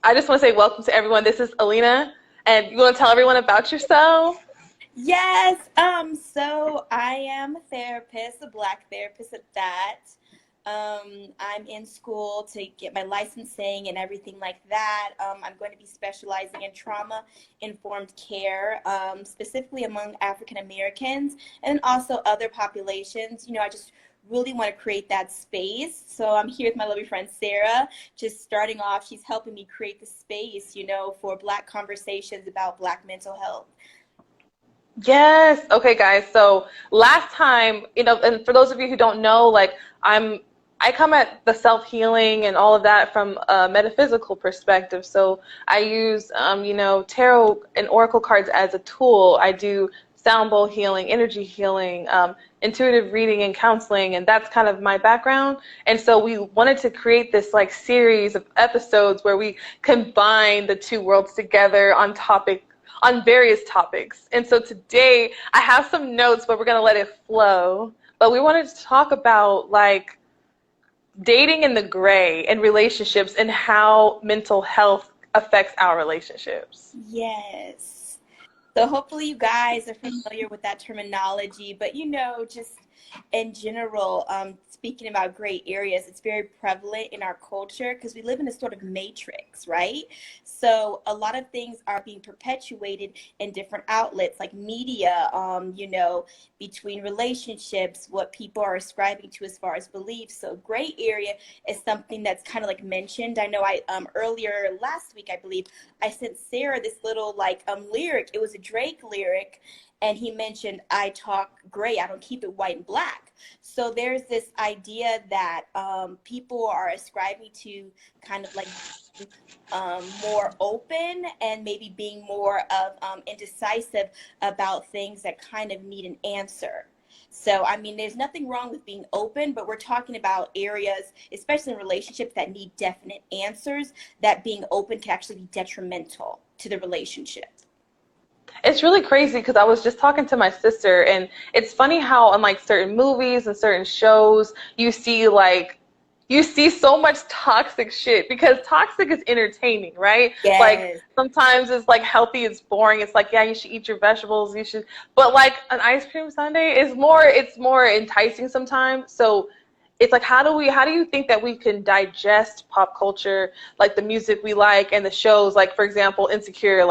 I just want to say welcome to everyone. This is Alena, and you want to tell everyone about yourself? Yes, so I am a therapist, a black therapist at that. I'm in school to get my licensing and everything like that. I'm going to be specializing in trauma-informed care, specifically among African Americans and also other populations. I just really want to create that space. So I'm here with my lovely friend Sarah, just starting off. She's helping me create the space, for Black conversations about Black mental health. Yes. Okay, guys. So last time, and for those of you who don't know, I come at the self-healing and all of that from a metaphysical perspective. So I use, tarot and oracle cards as a tool. I do sound bowl healing, energy healing, intuitive reading and counseling, and that's kind of my background. And so we wanted to create this series of episodes where we combine the two worlds together on various topics. And so today I have some notes, but we're going to let it flow. But we wanted to talk about dating in the gray and relationships and how mental health affects our relationships. Yes. So hopefully you guys are familiar with that terminology, but just in general, speaking about gray areas, it's very prevalent in our culture because we live in a sort of matrix, right? So a lot of things are being perpetuated in different outlets like media, between relationships, what people are ascribing to as far as beliefs. So gray area is something that's kind of mentioned. I know I earlier last week, I believe, I sent Sarah this little lyric. It was a Drake lyric, and he mentioned, I talk gray, I don't keep it white and black. So there's this idea that people are ascribing to kind of more open and maybe being more of indecisive about things that kind of need an answer. So, I mean, there's nothing wrong with being open, but we're talking about areas, especially in relationships that need definite answers, that being open can actually be detrimental to the relationship. It's really crazy because I was just talking to my sister, and it's funny how in certain movies and certain shows you see so much toxic shit because toxic is entertaining, right? Yes. Sometimes it's healthy, it's boring. It's yeah, you should eat your vegetables, you should, but an ice cream sundae is more enticing sometimes. So it's how do you think that we can digest pop culture, the music we like and the shows, for example, Insecure,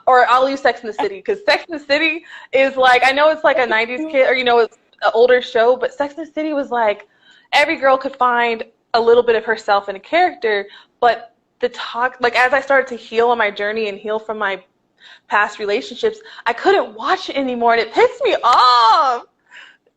or I'll use Sex in the City because Sex in the City is I know it's a 90s kid, or it's an older show, but Sex in the City was every girl could find a little bit of herself in a character. But the talk, as I started to heal on my journey and heal from my past relationships, I couldn't watch it anymore, and it pissed me off.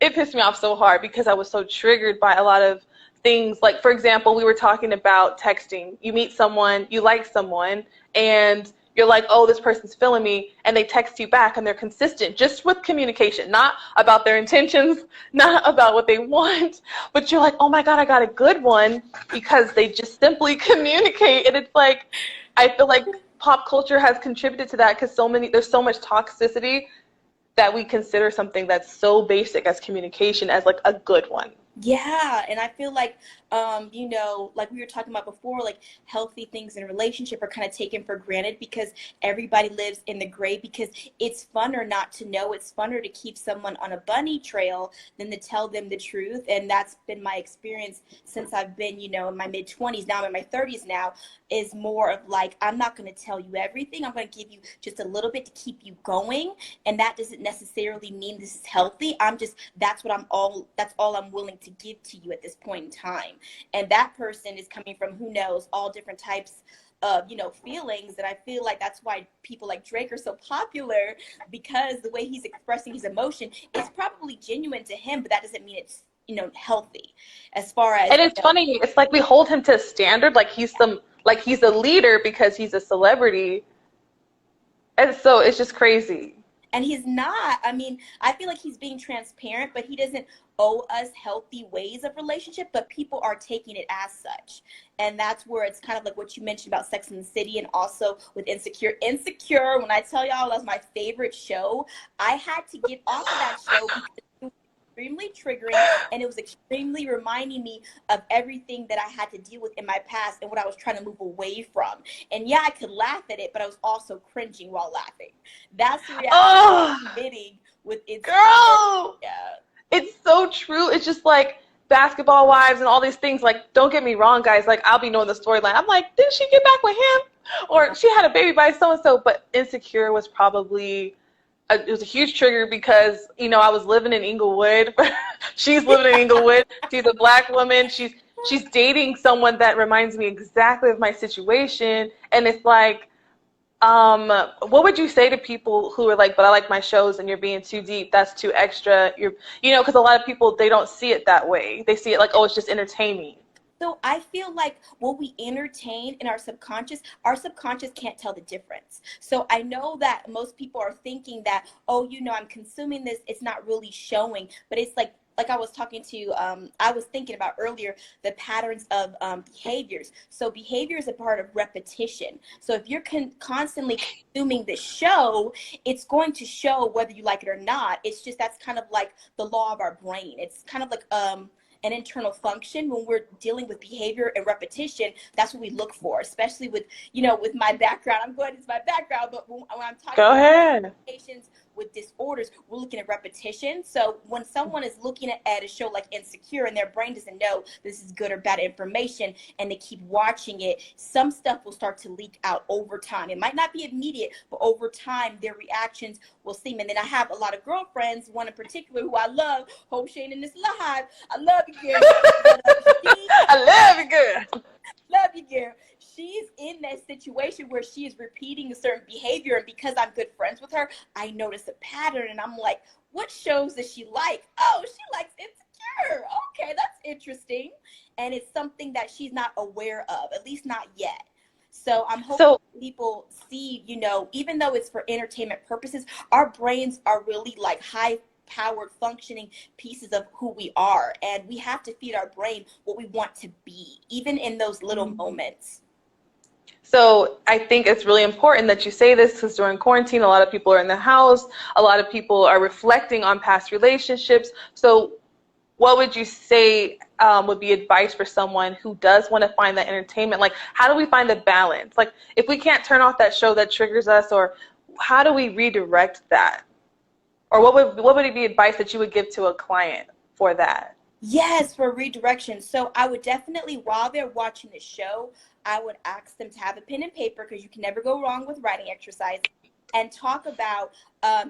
It pissed me off so hard because I was so triggered by a lot of things. For example, we were talking about texting. You meet someone, you like someone, and you're oh, this person's feeling me, and they text you back, and they're consistent just with communication, not about their intentions, not about what they want, but you're oh my God, I got a good one because they just simply communicate. And it's I feel pop culture has contributed to that because there's so much toxicity that we consider something that's so basic as communication as a good one. Yeah, and I feel like we were talking about before, healthy things in a relationship are kind of taken for granted because everybody lives in the gray because it's funner not to know. It's funner to keep someone on a bunny trail than to tell them the truth. And that's been my experience since I've been, in my mid-20s. Now I'm in my 30s now, is more of I'm not going to tell you everything. I'm going to give you just a little bit to keep you going. And that doesn't necessarily mean this is healthy. That's all I'm willing to give to you at this point in time. And that person is coming from, who knows, all different types of, feelings. And I feel like that's why people like Drake are so popular, because the way he's expressing his emotion is probably genuine to him, but that doesn't mean it's, healthy as far as. And it's funny, it's we hold him to a standard, he's a leader because he's a celebrity. And so it's just crazy. And he's not. I mean, I feel like he's being transparent, but he doesn't owe us healthy ways of relationship, but people are taking it as such. And that's where it's kind of like what you mentioned about Sex and the City, and also with Insecure. Insecure, when I tell y'all that was my favorite show, I had to get off of that show because extremely triggering, and it was extremely reminding me of everything that I had to deal with in my past and what I was trying to move away from. And yeah, I could laugh at it, but I was also cringing while laughing. That's the reaction Oh, I'm getting with Insecure. girl, Yeah. it's so true. It's just like Basketball Wives and all these things. Like, don't get me wrong, guys. Like, I'll be knowing the storyline. I'm like, didn't she get back with him? Or she had a baby by so and so. But Insecure was probably it was a huge trigger because I was living in Inglewood. She's living in Inglewood. She's a black woman. She's dating someone that reminds me exactly of my situation, and it's like, what would you say to people who are like, but I like my shows and you're being too deep, that's too extra, because a lot of people, they don't see it that way. They see it like, oh, it's just entertaining. So I feel like what we entertain in our subconscious can't tell the difference. So I know that most people are thinking that, oh, I'm consuming this, it's not really showing, but it's like I was talking to, I was thinking about earlier, the patterns of behaviors. So behavior is a part of repetition. So if you're constantly consuming the show, it's going to show whether you like it or not. It's just, that's kind of like the law of our brain. It's kind of like, an internal function when we're dealing with behavior and repetition. That's what we look for, especially with with my background. I'm glad it's my background, but when I'm talking Go about ahead. patients with disorders, we're looking at repetition. So when someone is looking at a show like Insecure and their brain doesn't know this is good or bad information and they keep watching it, some stuff will start to leak out over time. It might not be immediate, but over time their reactions will seem. And then I have a lot of girlfriends, one in particular who I love, hope Shane in this live. I love you, girl. I love you, girl. Love you, girl. She's in that situation where she is repeating a certain behavior, and because I'm good friends with her, I notice a pattern, and I'm like, what shows does she like? Oh, she likes Insecure. Okay, that's interesting. And it's something that she's not aware of, at least not yet. So I'm hoping people see, even though it's for entertainment purposes, our brains are really like high powered functioning pieces of who we are, and we have to feed our brain what we want to be, even in those little moments. So I think it's really important that you say this, because during quarantine, a lot of people are in the house. A lot of people are reflecting on past relationships. So what would you say would be advice for someone who does want to find that entertainment? Like, how do we find the balance? Like, if we can't turn off that show that triggers us, or how do we redirect that? Or what would be advice that you would give to a client for that? Yes, for redirection. So I would definitely, while they're watching the show, I would ask them to have a pen and paper, because you can never go wrong with writing exercises, and talk about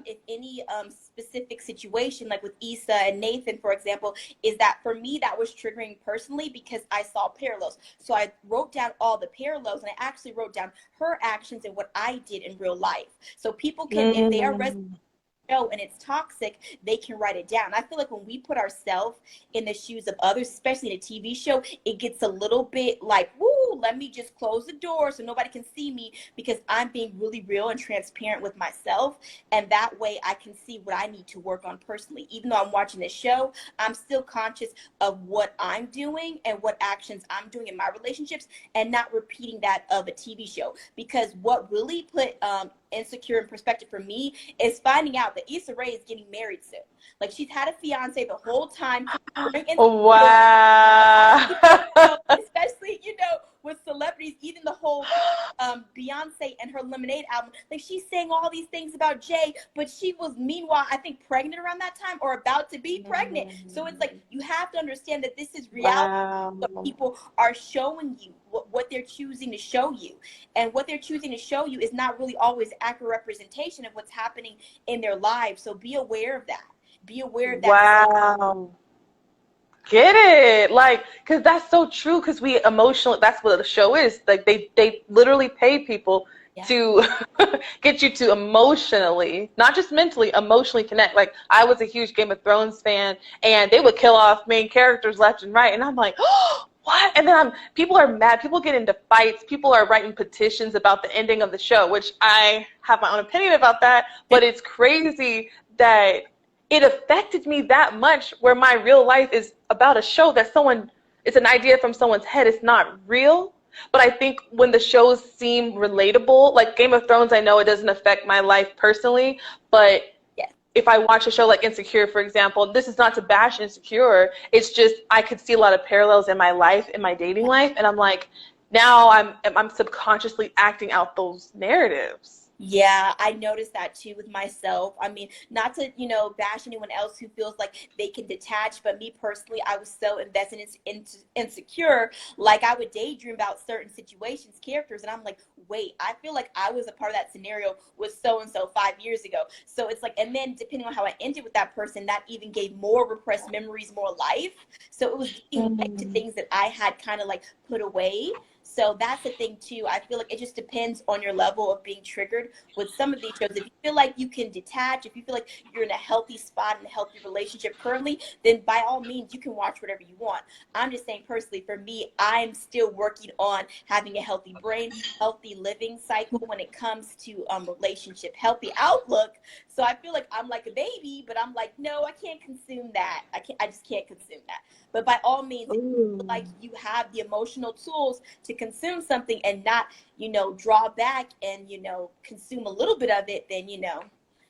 if any specific situation, like with Issa and Nathan, for example, is that for me, that was triggering personally because I saw parallels. So I wrote down all the parallels, and I actually wrote down her actions and what I did in real life. So people can, if they are show and it's toxic, they can write it down. I feel like when we put ourselves in the shoes of others, especially in a TV show, it gets a little bit like, woo, let me just close the door so nobody can see me, because I'm being really real and transparent with myself. And that way I can see what I need to work on personally. Even though I'm watching this show, I'm still conscious of what I'm doing and what actions I'm doing in my relationships, and not repeating that of a TV show. Because what really put Insecure in perspective for me is finding out that Issa Rae is getting married soon. Like, she's had a fiance the whole time. Wow. Especially, with celebrities, even the whole Beyonce and her Lemonade album. Like, she's saying all these things about Jay, but she was, meanwhile, I think, pregnant around that time, or about to be pregnant. So it's like, you have to understand that this is reality. Wow. What people are showing you, what they're choosing to show you. And what they're choosing to show you is not really always accurate representation of what's happening in their lives. So be aware of that. Be aware of that. Wow. Get it? Like, because that's so true, because we emotionally, that's what the show is. Like, they literally pay people to get you to emotionally, not just mentally, emotionally connect. Like, I was a huge Game of Thrones fan, and they would kill off main characters left and right, and I'm like, oh, what? And then people are mad. People get into fights. People are writing petitions about the ending of the show, which I have my own opinion about that, but it's crazy that it affected me that much, where my real life is about a show that it's an idea from someone's head. It's not real. But I think when the shows seem relatable, like Game of Thrones, I know it doesn't affect my life personally, but if I watch a show like Insecure, for example, this is not to bash Insecure. It's just I could see a lot of parallels in my life, in my dating life, and I'm like, now I'm subconsciously acting out those narratives. Yeah, I noticed that too with myself. I mean, not to, bash anyone else who feels like they can detach, but me personally, I was so invested in insecure. Like I would daydream about certain situations, characters, and I'm like, wait, I feel like I was a part of that scenario with so and so 5 years ago. So it's like, and then depending on how I ended with that person, that even gave more repressed memories, more life. So it was getting back to Mm. things that I had kind of like put away. So that's the thing too. I feel like it just depends on your level of being triggered with some of these shows. If you feel like you can detach, if you feel like you're in a healthy spot in a healthy relationship currently, then by all means you can watch whatever you want. I'm just saying personally, for me, I'm still working on having a healthy brain, healthy living cycle when it comes to relationship, healthy outlook. So I feel like I'm like a baby, but I'm like, no, I can't consume that. I just can't consume that. But by all means, if you feel Ooh. like you have the emotional tools to consume something and not, draw back and, consume a little bit of it, then,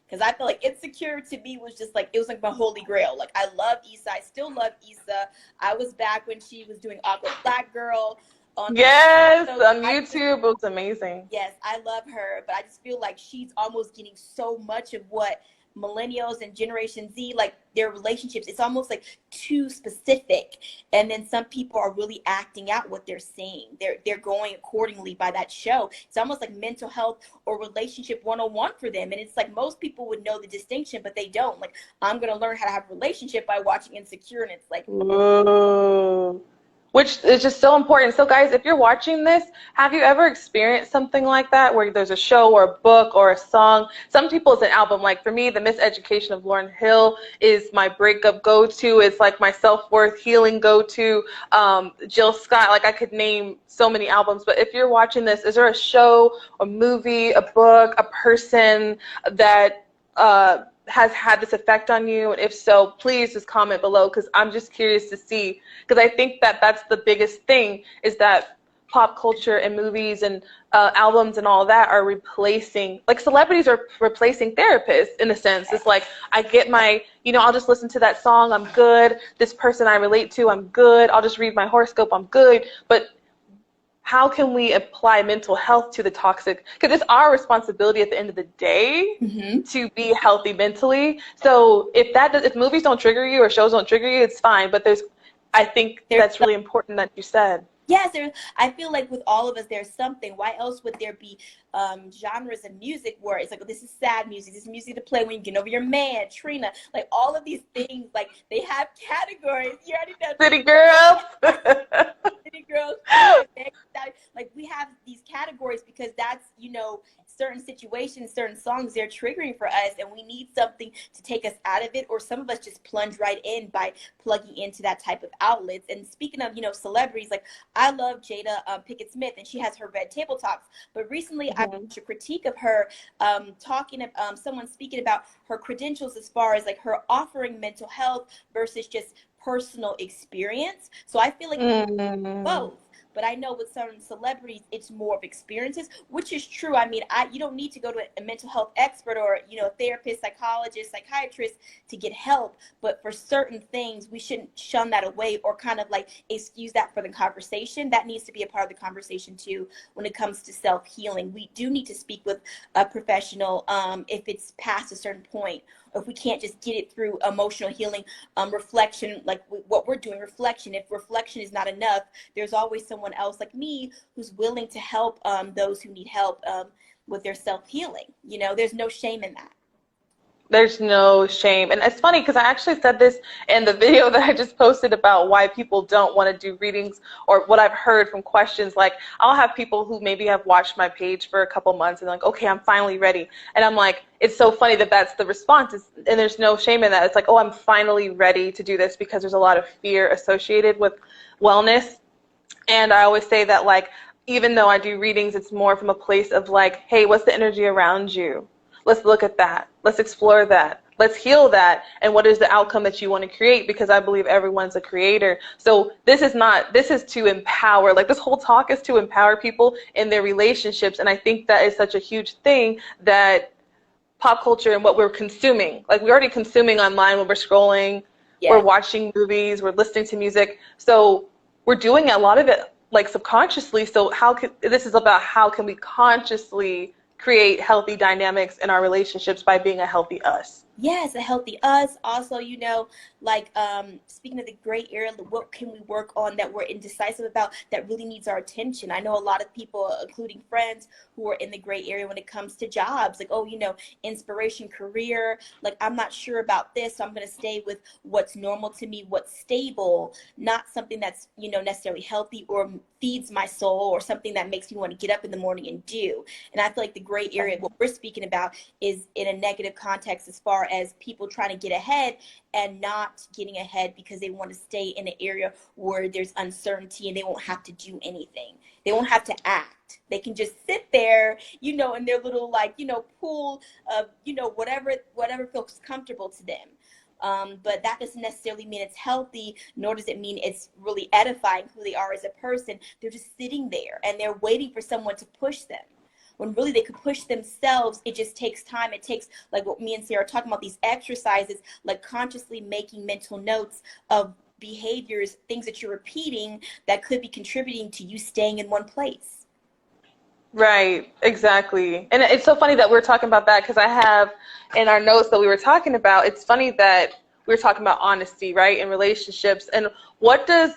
because I feel like Insecure to me was just like, it was like my holy grail. Like I love Issa. I still love Issa. I was back when she was doing Awkward Black Girl on Yes, so on I just YouTube, it was amazing. yes, I love her, but I just feel like she's almost getting so much of what millennials and Generation Z, like their relationships, it's almost like too specific. And then some people are really acting out what they're seeing. They're going accordingly by that show. It's almost like mental health or relationship 101 for them. And it's like most people would know the distinction, but they don't. Like, I'm gonna learn how to have a relationship by watching Insecure, and it's like, Ooh. Which is just so important. So, guys, if you're watching this, have you ever experienced something like that where there's a show or a book or a song? Some people it's an album. Like for me, The Miseducation of Lauryn Hill is my breakup go-to. It's like my self-worth healing go-to. Jill Scott, like I could name so many albums. But if you're watching this, is there a show, a movie, a book, a person that has had this effect on you? And if so, please just comment below because I'm just curious to see. Because I think that that's the biggest thing is that pop culture and movies and albums and all that are replacing, like celebrities are replacing therapists in a sense. It's like I get my, I'll just listen to that song, I'm good. This person I relate to, I'm good. I'll just read my horoscope, I'm good. But how can we apply mental health to the toxic? Because it's our responsibility at the end of the day mm-hmm. to be healthy mentally. So if movies don't trigger you or shows don't trigger you, it's fine. But I think There's that's really important that you said. yes, I feel like with all of us, there's something. Why else would there be genres of music where it's like, oh, this is sad music, this is music to play when you get over your man, Trina, like all of these things, like they have categories. You already know. City girls. City girls, like we have these categories because that's certain situations, certain songs, they're triggering for us, and we need something to take us out of it, or some of us just plunge right in by plugging into that type of outlets. And speaking of celebrities, like I love Jada Pinkett Smith, and she has her Red Table Talks. But recently, I watched a critique of her talking of someone speaking about her credentials as far as like her offering mental health versus just personal experience. So I feel like both. But I know with certain celebrities, it's more of experiences, which is true. I mean, you don't need to go to a mental health expert or, a therapist, psychologist, psychiatrist to get help. But for certain things, we shouldn't shun that away or kind of like excuse that for the conversation. That needs to be a part of the conversation too when it comes to self-healing. We do need to speak with a professional if it's past a certain point, or if we can't just get it through emotional healing, reflection, like what we're doing, reflection. If reflection is not enough, there's always someone else like me who's willing to help those who need help with their self-healing. There's no shame in that. There's no shame. And it's funny because I actually said this in the video that I just posted about why people don't want to do readings, or what I've heard from questions. Like I'll have people who maybe have watched my page for a couple months and like, okay, I'm finally ready. And I'm like, it's so funny that that's the response. And there's no shame in that. It's like, oh, I'm finally ready to do this, because there's a lot of fear associated with wellness. And I always say that, like, even though I do readings, it's more from a place of like, hey, what's the energy around you? Let's look at that. Let's explore that. Let's heal that. And what is the outcome that you want to create? Because I believe everyone's a creator. So this is to empower. Like this whole talk is to empower people in their relationships. And I think that is such a huge thing that pop culture and what we're consuming. Like we're already consuming online when we're scrolling, we're Yeah. watching movies, we're listening to music. So we're doing a lot of it like subconsciously. So this is about how can we consciously create healthy dynamics in our relationships by being a healthy us. Yes, a healthy us. Also, like speaking of the gray area, what can we work on that we're indecisive about that really needs our attention? I know a lot of people, including friends, who are in the gray area when it comes to jobs. Like, oh, inspiration, career. Like, I'm not sure about this, so I'm going to stay with what's normal to me, what's stable, not something that's, necessarily healthy or feeds my soul or something that makes me want to get up in the morning and do. And I feel like the gray area, what we're speaking about, is in a negative context as far as people trying to get ahead and not getting ahead because they want to stay in an area where there's uncertainty and they won't have to do anything. They won't have to act. They can just sit there, in their little pool of, whatever feels comfortable to them. But that doesn't necessarily mean it's healthy, nor does it mean it's really edifying who they are as a person. They're just sitting there and they're waiting for someone to push them, when really they could push themselves. It just takes time. It takes, like what me and Sarah are talking about, these exercises, like consciously making mental notes of behaviors, things that you're repeating that could be contributing to you staying in one place. Right, exactly. And it's so funny that we're talking about that because I have in our notes that we were talking about, it's funny that we were talking about honesty, right, in relationships. And what does,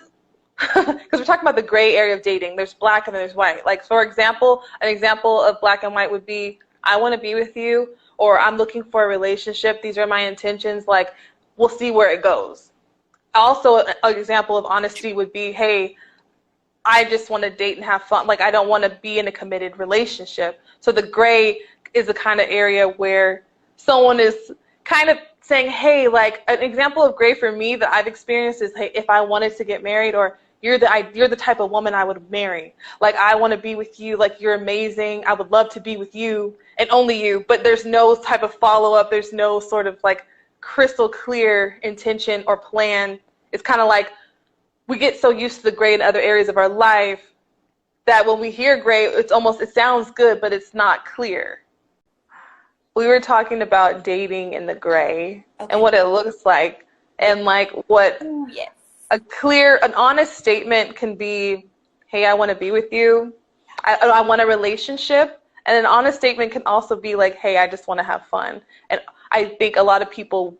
because we're talking about the gray area of dating, there's black and there's white. Like, for example, an example of black and white would be, I want to be with you, or I'm looking for a relationship. These are my intentions. Like, we'll see where it goes. Also, an example of honesty would be, hey, I just want to date and have fun. Like, I don't want to be in a committed relationship. So the gray is the kind of area where someone is kind of saying, hey, like an example of gray for me that I've experienced is, hey, if I wanted to get married, or you're the type of woman I would marry. Like, I want to be with you. Like, you're amazing. I would love to be with you and only you. But there's no type of follow-up. There's no sort of like crystal clear intention or plan. It's kind of like, we get so used to the gray in other areas of our life that when we hear gray, it sounds good, but it's not clear. We were talking about dating in the gray and what it looks like, and like what Yes. an honest statement can be, hey, I want to be with you. I want a relationship. And an honest statement can also be like, hey, I just want to have fun. And I think a lot of people,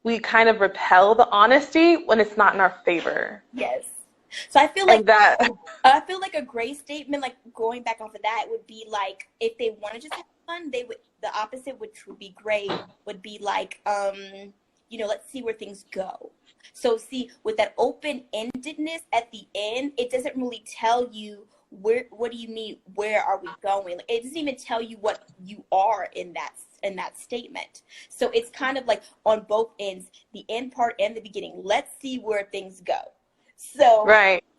we kind of repel the honesty when it's not in our favor. Yes. So I feel like a gray statement, like going back off of that, would be like, if they want to just have fun, they would, the opposite, which would be gray, would be like, let's see where things go. So see, with that open-endedness at the end, it doesn't really tell you what do you mean, where are we going? It doesn't even tell you what you are in that statement. So it's kind of like on both ends, the end part and the beginning. Let's see where things go. So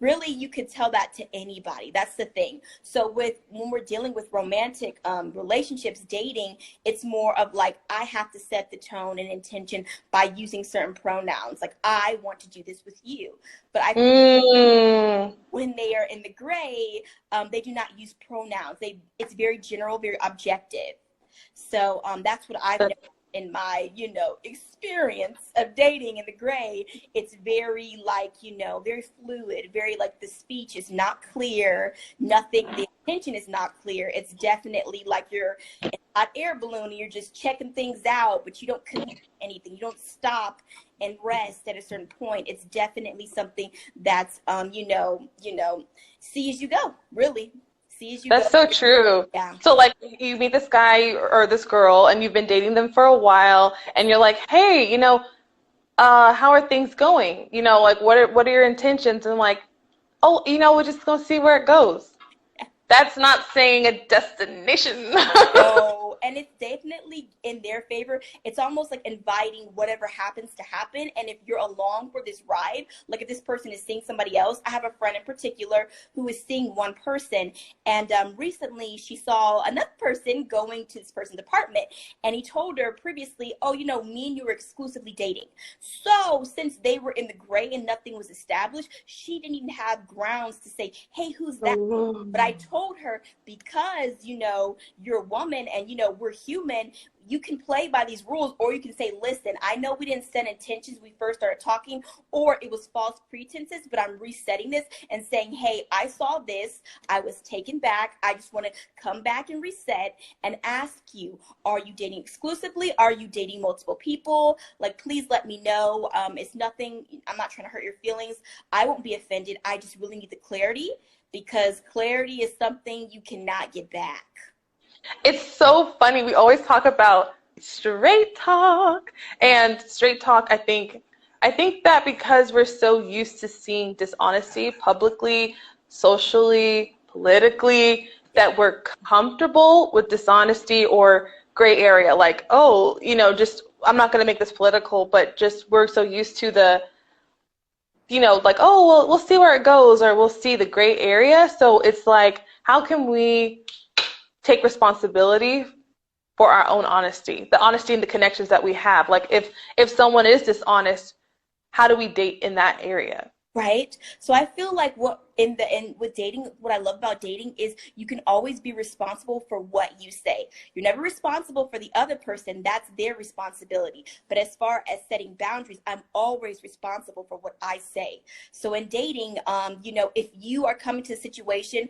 really, you could tell that to anybody. That's the thing. So when we're dealing with romantic relationships, dating, it's more of like, I have to set the tone and intention by using certain pronouns. Like, I want to do this with you. But when they are in the gray, they do not use pronouns. It's very general, very objective. So that's what I've noticed in my, experience of dating in the gray. It's very very fluid, very like the speech is not clear, the intention is not clear. It's definitely like you're in a hot air balloon and you're just checking things out, but you don't commit anything. You don't stop and rest at a certain point. It's definitely something that's, see as you go, really. That's so true. Yeah. So like you meet this guy or this girl and you've been dating them for a while and you're like, hey, how are things going? Like what are your intentions? And like, oh, we're just gonna see where it goes. That's not saying a destination. No, and it's definitely in their favor. It's almost like inviting whatever happens to happen. And if you're along for this ride, like if this person is seeing somebody else, I have a friend in particular who is seeing one person. And recently she saw another person going to this person's apartment. And he told her previously, oh, me and you were exclusively dating. So since they were in the gray and nothing was established, she didn't even have grounds to say, hey, who's that? But I told her, because, you're a woman and, we're human. You can play by these rules, or you can say, listen, I know we didn't set intentions when we first started talking, or it was false pretenses, but I'm resetting this and saying, hey, I saw this, I was taken back, I just want to come back and reset and ask you, are you dating exclusively? Are you dating multiple people? Like, please let me know. It's nothing, I'm not trying to hurt your feelings. I won't be offended. I just really need the clarity, because clarity is something you cannot get back. It's so funny. We always talk about straight talk, and straight talk, I think that because we're so used to seeing dishonesty publicly, socially, politically, that we're comfortable with dishonesty or gray area. Like, oh, just I'm not going to make this political, but just we're so used to the, like, oh, well, we'll see where it goes, or we'll see the gray area. So it's like, how can we take responsibility for our own honesty, the honesty and the connections that we have? Like, if someone is dishonest, how do we date in that area? Right. So I feel like what in the end with dating, what I love about dating is you can always be responsible for what you say. You're never responsible for the other person. That's their responsibility. But as far as setting boundaries, I'm always responsible for what I say. So in dating, if you are coming to a situation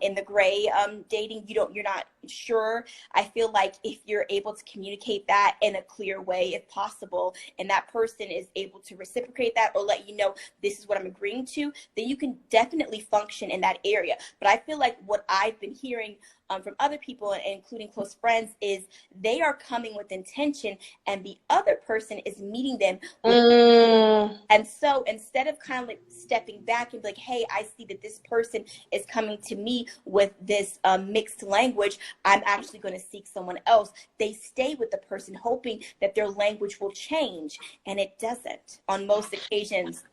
in the gray dating, you're not sure. I feel like if you're able to communicate that in a clear way, if possible, and that person is able to reciprocate that or let you know this is what I'm agreeing to, then you can definitely function in that area. But I feel like what I've been hearing from other people, and including close friends, is they are coming with intention and the other person is meeting them with, and so instead of kind of like stepping back and be like, hey, I see that this person is coming to me with this mixed language, I'm actually going to seek someone else. They stay with the person hoping that their language will change, and it doesn't on most occasions.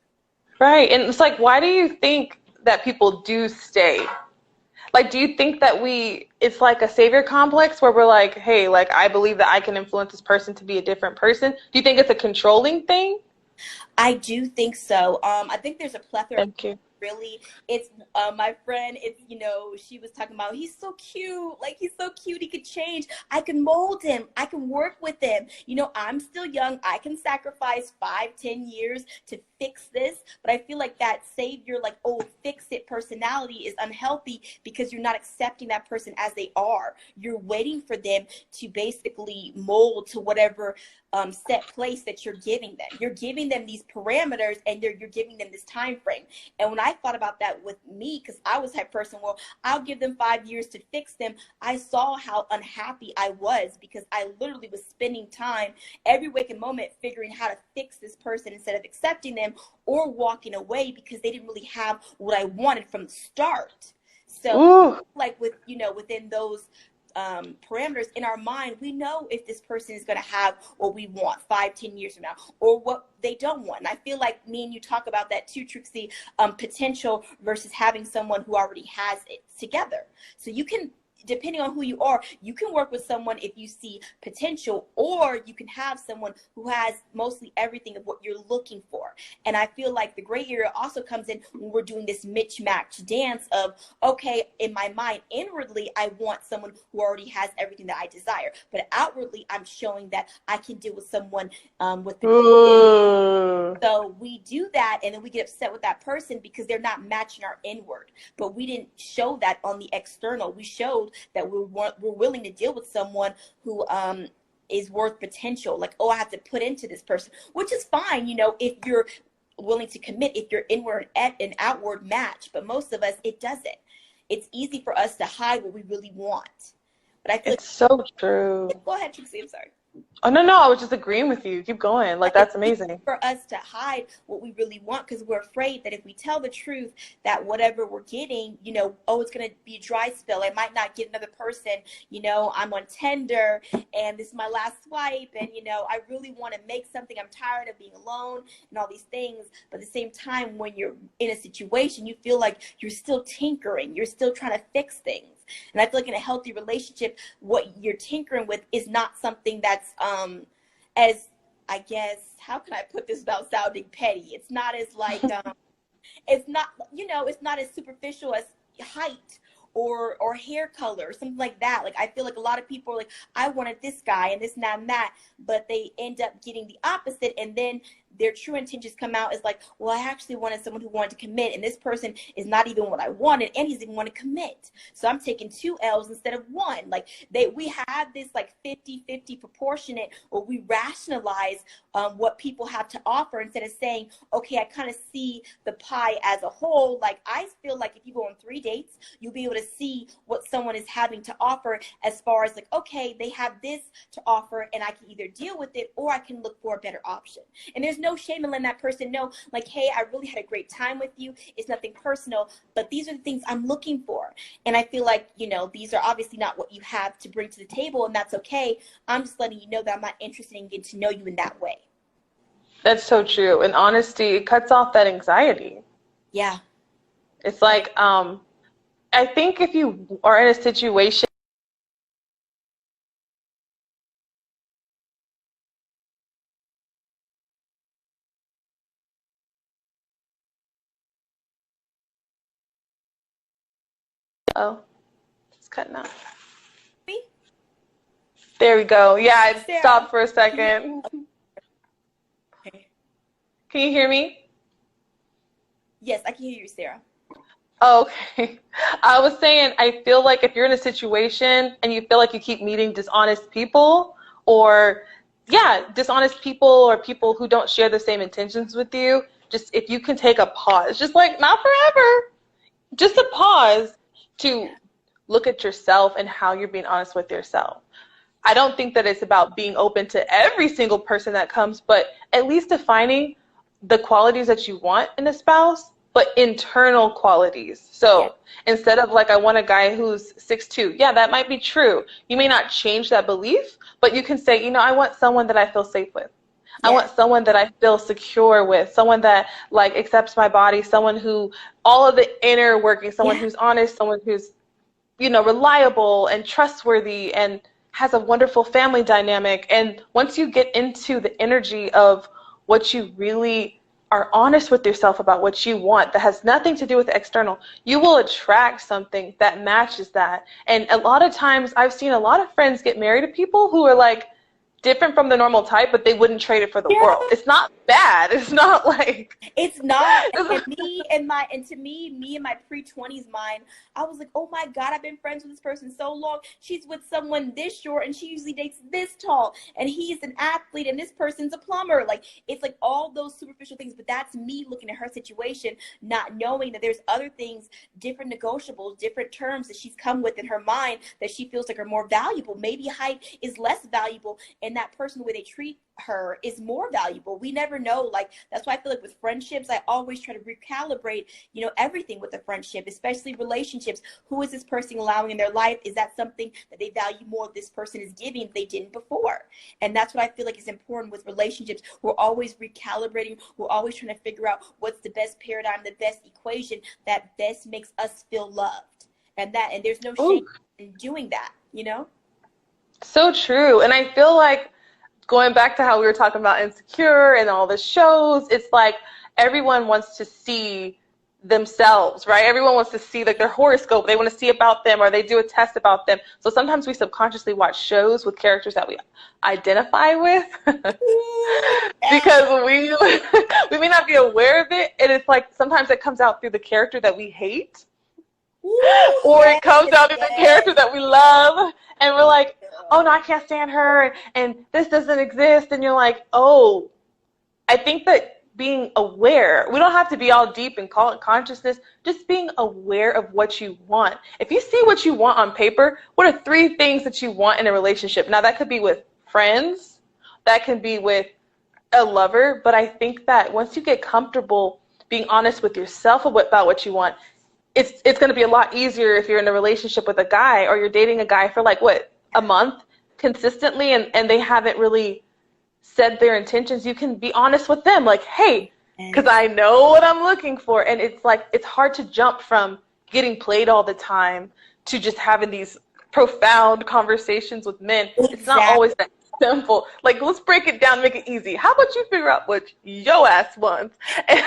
Right. And it's like, why do you think that people do stay? Like, do you think that it's like a savior complex where we're like, hey, like, I believe that I can influence this person to be a different person? Do you think it's a controlling thing? I do think so. I think there's a plethora of Thank you. really. It's my friend, she was talking about, he's so cute, like he's so cute, he could change, I can mold him, I can work with him, I'm still young, I can sacrifice 5-10 years to fix this. But I feel like that savior, like, oh, fix it personality is unhealthy, because you're not accepting that person as they are. You're waiting for them to basically mold to whatever set place that you're giving them. You're giving them these parameters, and you're giving them this time frame. And when I thought about that with me, because I was that person, well, I'll give them 5 years to fix them, I saw how unhappy I was, because I literally was spending time every waking moment figuring how to fix this person instead of accepting them or walking away, because they didn't really have what I wanted from the start. So Ooh. like within those parameters in our mind, we know if this person is going to have what we want 5-10 years from now, or what they don't want. And I feel like me and you talk about that too, Trixie, potential versus having someone who already has it together. So you can, depending on who you are, you can work with someone if you see potential, or you can have someone who has mostly everything of what you're looking for. And I feel like the gray area also comes in when we're doing this mismatch dance of, okay, in my mind, inwardly, I want someone who already has everything that I desire, but outwardly, I'm showing that I can deal with someone with the Ooh. so we do that, and then we get upset with that person because they're not matching our inward. But we didn't show that on the external. We showed that we're willing to deal with someone who is worth potential. Like, oh, I have to put into this person, which is fine, if you're willing to commit, if you're inward and outward match. But most of us, it doesn't. It's easy for us to hide what we really want. But I feel It's so true. go ahead, Trixie. I'm sorry. Oh, no, I was just agreeing with you. Keep going. Like, that's amazing. For us to hide what we really want, because we're afraid that if we tell the truth, that whatever we're getting, oh, it's going to be a dry spell. I might not get another person. I'm on Tinder, and this is my last swipe, and, I really want to make something. I'm tired of being alone and all these things. But at the same time, when you're in a situation, you feel like you're still tinkering. You're still trying to fix things. And I feel like in a healthy relationship, what you're tinkering with is not something that's as, I guess, how can I put this without sounding petty? It's not as like it's not as superficial as height or hair color or something like that. Like I feel like a lot of people are like, I wanted this guy and this and that and that, but they end up getting the opposite, and then their true intentions come out as like, well, I actually wanted someone who wanted to commit, and this person is not even what I wanted, and he doesn't even want to commit. So I'm taking 2 L's instead of 1. Like we have this like 50-50 proportionate, or we rationalize what people have to offer instead of saying, okay, I kind of see the pie as a whole. Like I feel like if you go on 3 dates, you'll be able to see what someone is having to offer as far as like, okay, they have this to offer, and I can either deal with it or I can look for a better option. And there's no shame in letting that person know, like, hey, I really had a great time with you. It's nothing personal, but these are the things I'm looking for. And I feel like, you know, these are obviously not what you have to bring to the table, and that's okay. I'm just letting you know that I'm not interested in getting to know you in that way. That's so true. And honesty, it cuts off that anxiety. Yeah. It's like, I think if you are in a situation, oh, it's cutting out. Me? There we go. Yeah, it Sarah. stopped for a second. Okay. Can you hear me? Yes, I can hear you, Sarah. Oh, okay. I was saying, I feel like if you're in a situation and you feel like you keep meeting dishonest people, or dishonest people, or people who don't share the same intentions with you, just if you can take a pause, just like not forever, just a pause to look at yourself and how you're being honest with yourself. I don't think that it's about being open to every single person that comes, but at least defining the qualities that you want in a spouse, but internal qualities. So instead of like, I want a guy who's 6'2", yeah, that might be true. You may not change that belief, but you can say, you know, I want someone that I feel safe with. I want someone that I feel secure with, someone that like accepts my body, someone who, all of the inner working, someone who's honest, someone who's, you know, reliable and trustworthy and has a wonderful family dynamic. And once you get into the energy of what you really are honest with yourself about, what you want, that has nothing to do with the external, you will attract something that matches that. And a lot of times I've seen a lot of friends get married to people who are like different from the normal type, but they wouldn't trade it for the world. It's not bad. It's not like, it's not. And to me in my pre-20s mind, I was like, oh my God, I've been friends with this person so long. She's with someone this short and she usually dates this tall, and he's an athlete and this person's a plumber. Like, it's like all those superficial things, but that's me looking at her situation, not knowing that there's other things, different negotiables, different terms that she's come with in her mind that she feels like are more valuable. Maybe height is less valuable, and that person, the way they treat her, is more valuable. We never know. Like, that's why I feel like with friendships, I always try to recalibrate, you know, everything with a friendship, especially relationships. Who is this person allowing in their life? Is that something that they value more this person is giving they didn't before? And that's what I feel like is important with relationships. We're always recalibrating. We're always trying to figure out what's the best paradigm, the best equation that best makes us feel loved. And there's no shame in doing that, you know? So true. And I feel like, going back to how we were talking about Insecure and all the shows, it's like everyone wants to see themselves, right? Everyone wants to see like their horoscope. They want to see about them, or they do a test about them. So sometimes we subconsciously watch shows with characters that we identify with because we may not be aware of it. And it's like sometimes it comes out through the character that we hate. Or it comes out through the character that we love, and we're like, oh no, I can't stand her, and this doesn't exist. And you're like, oh, I think that being aware, we don't have to be all deep and call it consciousness, just being aware of what you want. If you see what you want on paper, what are 3 things that you want in a relationship? Now that could be with friends, that can be with a lover, but I think that once you get comfortable being honest with yourself about what you want, it's going to be a lot easier if you're in a relationship with a guy, or you're dating a guy for like, what, a month consistently, and they haven't really said their intentions. You can be honest with them, like, hey, because I know what I'm looking for. And it's like, it's hard to jump from getting played all the time to just having these profound conversations with men. Exactly. It's not always that simple. Like, let's break it down, make it easy. How about you figure out what your ass wants? And,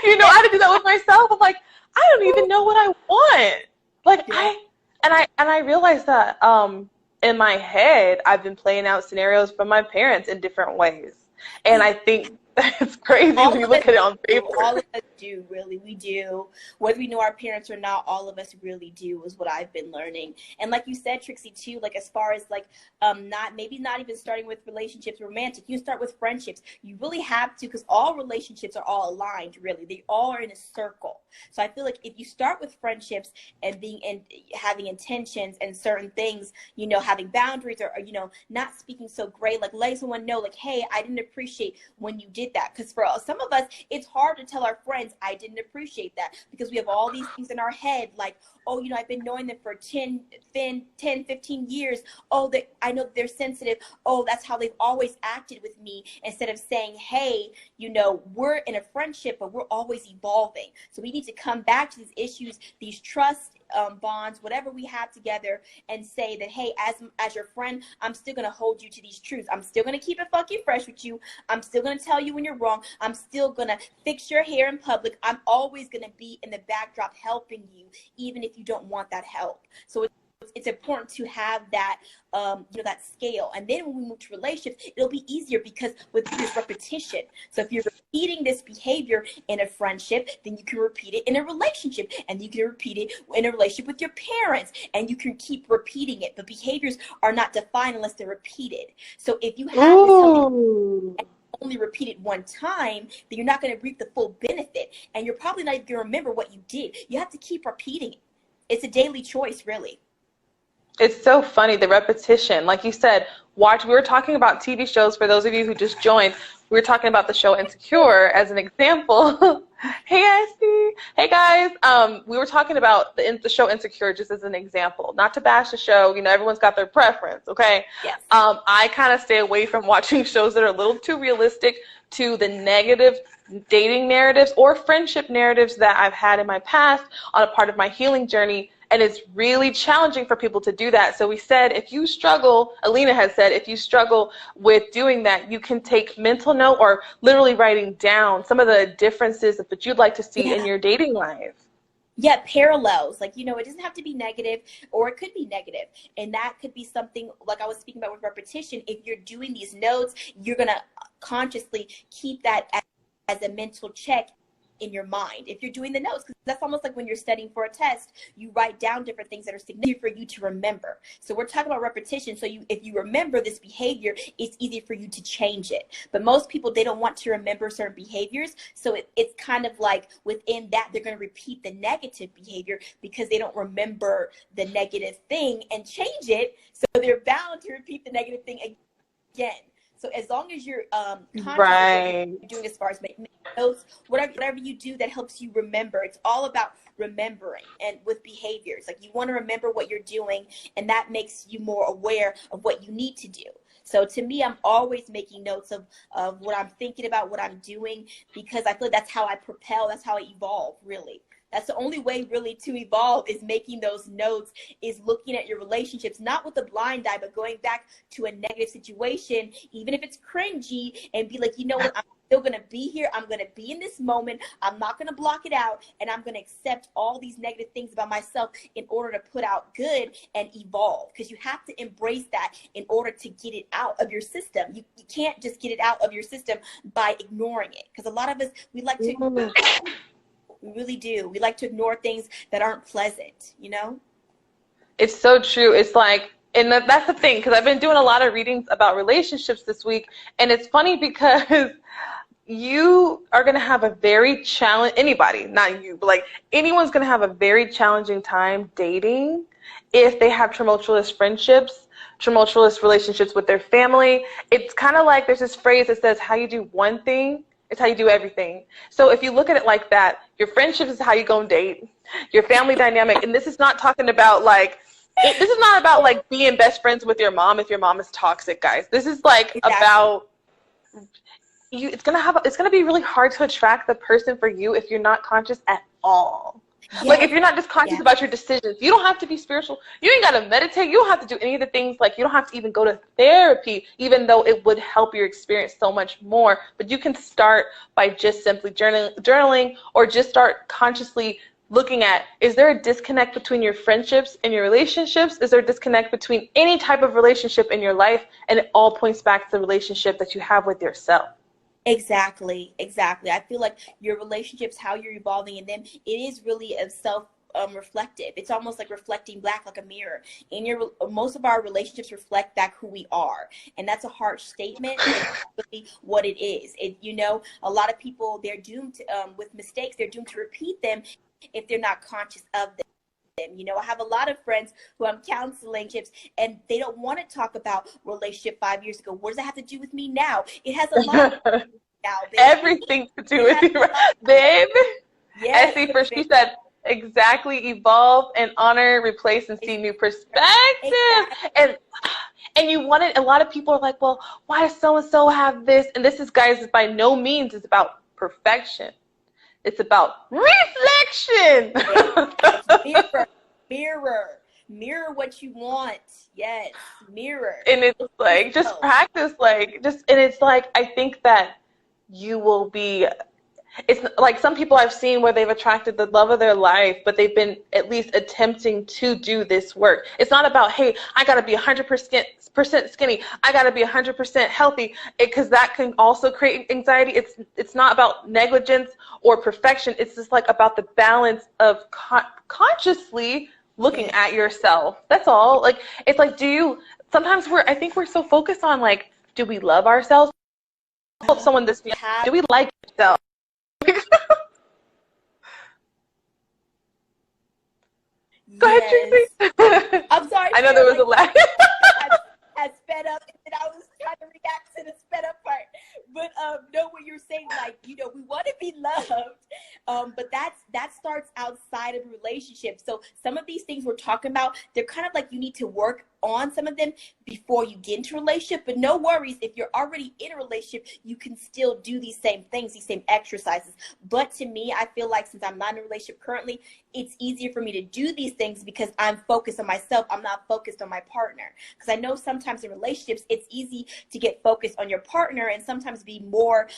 you know, I had to do that with myself. I'm like, I don't even know what I want. Like Yeah. I realized that in my head I've been playing out scenarios from my parents in different ways. And I think that's crazy All when you of us look at it on do. paper. All of us do, really. We do. Whether we know our parents or not, all of us really do, is what I've been learning. And like you said, Trixie, too, like as far as like not even starting with relationships romantic, you start with friendships. You really have to, because all relationships are all aligned, really. They all are in a circle. So I feel like if you start with friendships and having intentions and certain things, you know, having boundaries, or you know, not speaking so great, like letting someone know, like, hey, I didn't appreciate when you did that. Because for some of us, it's hard to tell our friends, I didn't appreciate that, because we have all these things in our head, like, oh, you know, I've been knowing them for 10, 15 years. Oh, I know they're sensitive. Oh, that's how they've always acted with me. Instead of saying, hey, you know, we're in a friendship, but we're always evolving. So we need to come back to these issues, these trust bonds, whatever we have together, and say that, hey, as your friend, I'm still going to hold you to these truths. I'm still going to keep it fucking fresh with you. I'm still going to tell you when you're wrong. I'm still going to fix your hair in public. I'm always going to be in the backdrop helping you, even if you don't want that help. So it's important to have that, you know, that scale. And then when we move to relationships, it'll be easier, because with this repetition. So if you're repeating this behavior in a friendship, then you can repeat it in a relationship, and you can repeat it in a relationship with your parents, and you can keep repeating it. But behaviors are not defined unless they're repeated. So if you have this healthy Ooh. and only repeat it one time, then you're not going to reap the full benefit, and you're probably not even going to remember what you did. You have to keep repeating it. It's a daily choice, really. It's so funny, the repetition. Like you said, we were talking about TV shows for those of you who just joined. We were talking about the show Insecure as an example. Hey, Ashley. Hey, guys. We were talking about the show Insecure just as an example. Not to bash the show. You know, everyone's got their preference, okay? Yes. I kind of stay away from watching shows that are a little too realistic to the negative dating narratives or friendship narratives that I've had in my past on a part of my healing journey. And it's really challenging for people to do that. So we said, if you struggle, Alena has said, if you struggle with doing that, you can take mental note or literally writing down some of the differences that you'd like to see in Yeah. your dating life. Yeah, parallels. Like, you know, it doesn't have to be negative, or it could be negative. And that could be something like I was speaking about with repetition. If you're doing these notes, you're going to consciously keep that as a mental check in your mind if you're doing the notes, because that's almost like when you're studying for a test, you write down different things that are significant for you to remember. So we're talking about repetition. So if you remember this behavior, it's easy for you to change it. But most people, they don't want to remember certain behaviors, so it's kind of like within that they're going to repeat the negative behavior because they don't remember the negative thing and change it, so they're bound to repeat the negative thing again. So as long as you're conscious of what Right. you're doing, as far as making notes, whatever you do that helps you remember, it's all about remembering. And with behaviors, like, you want to remember what you're doing, and that makes you more aware of what you need to do. So to me, I'm always making notes of what I'm thinking about, what I'm doing, because I feel like that's how I propel, that's how I evolve, really. That's the only way really to evolve, is making those notes, is looking at your relationships, not with a blind eye, but going back to a negative situation, even if it's cringy, and be like, you know what, I'm still going to be here. I'm going to be in this moment. I'm not going to block it out. And I'm going to accept all these negative things about myself in order to put out good and evolve. Because you have to embrace that in order to get it out of your system. You can't just get it out of your system by ignoring it. Because a lot of us, we like to... We really do. We like to ignore things that aren't pleasant, you know? It's so true. It's like, and that's the thing, because I've been doing a lot of readings about relationships this week, and it's funny because you are going to have a very anybody, not you, but like anyone's going to have a very challenging time dating if they have tumultuous friendships, tumultuous relationships with their family. It's kind of like there's this phrase that says, how you do one thing, it's how you do everything. So if you look at it like that, your friendship is how you go and date, your family dynamic, and this is not talking about like, this is not about like being best friends with your mom if your mom is toxic, guys. This is like Exactly. about you. It's gonna be really hard to attract the person for you if you're not conscious at all. Yes. Like if you're not just conscious Yes. about your decisions. You don't have to be spiritual. You ain't gotta meditate. You don't have to do any of the things. Like you don't have to even go to therapy, even though it would help your experience so much more. But you can start by just simply journaling, or just start consciously looking at, is there a disconnect between your friendships and your relationships? Is there a disconnect between any type of relationship in your life? And it all points back to the relationship that you have with yourself. Exactly, exactly. I feel like your relationships, how you're evolving in them, it is really a self reflective. It's almost like reflecting back like a mirror. In your most of our relationships reflect back who we are, and that's a harsh statement. It's really what it is. It, you know, a lot of people, they're doomed to, with mistakes. They're doomed to repeat them if they're not conscious of them. You know, I have a lot of friends who I'm counseling and they don't want to talk about relationship 5 years ago. What does that have to do with me now? It has a lot to do with now, babe. Everything to do with you, babe. Yes, Essie, first she said, exactly, evolve and honor, replace, and see new perspectives. Exactly. And you wanted, a lot of people are like, well, why does so-and-so have this? And this is, guys, by no means is about perfection. It's about reflection. Mirror what you want. Yes, mirror. And it's like, just practice, like, just, and it's like, I think that you will be, it's like some people I've seen where they've attracted the love of their life, but they've been at least attempting to do this work. It's not about, hey, I got to be 100% skinny. I got to be 100% healthy, because that can also create anxiety. It's not about negligence or perfection. It's just like about the balance of consciously looking at yourself. That's all. Like, it's like, sometimes I think we're so focused on, like, do we love ourselves? Help someone this, do we like yourself? Go ahead, Tracy. I'm sorry. I know there was a lag. I sped up, and then I was trying to react to the sped up part. But no, what you're saying, like, you know, we want to be loved, but that starts outside of a relationship. So some of these things we're talking about, they're kind of like you need to work on some of them before you get into a relationship. But no worries, if you're already in a relationship, you can still do these same things, these same exercises. But to me, I feel like since I'm not in a relationship currently, it's easier for me to do these things because I'm focused on myself. I'm not focused on my partner. Because I know sometimes in relationships, it's easy to get focused on your partner and sometimes be more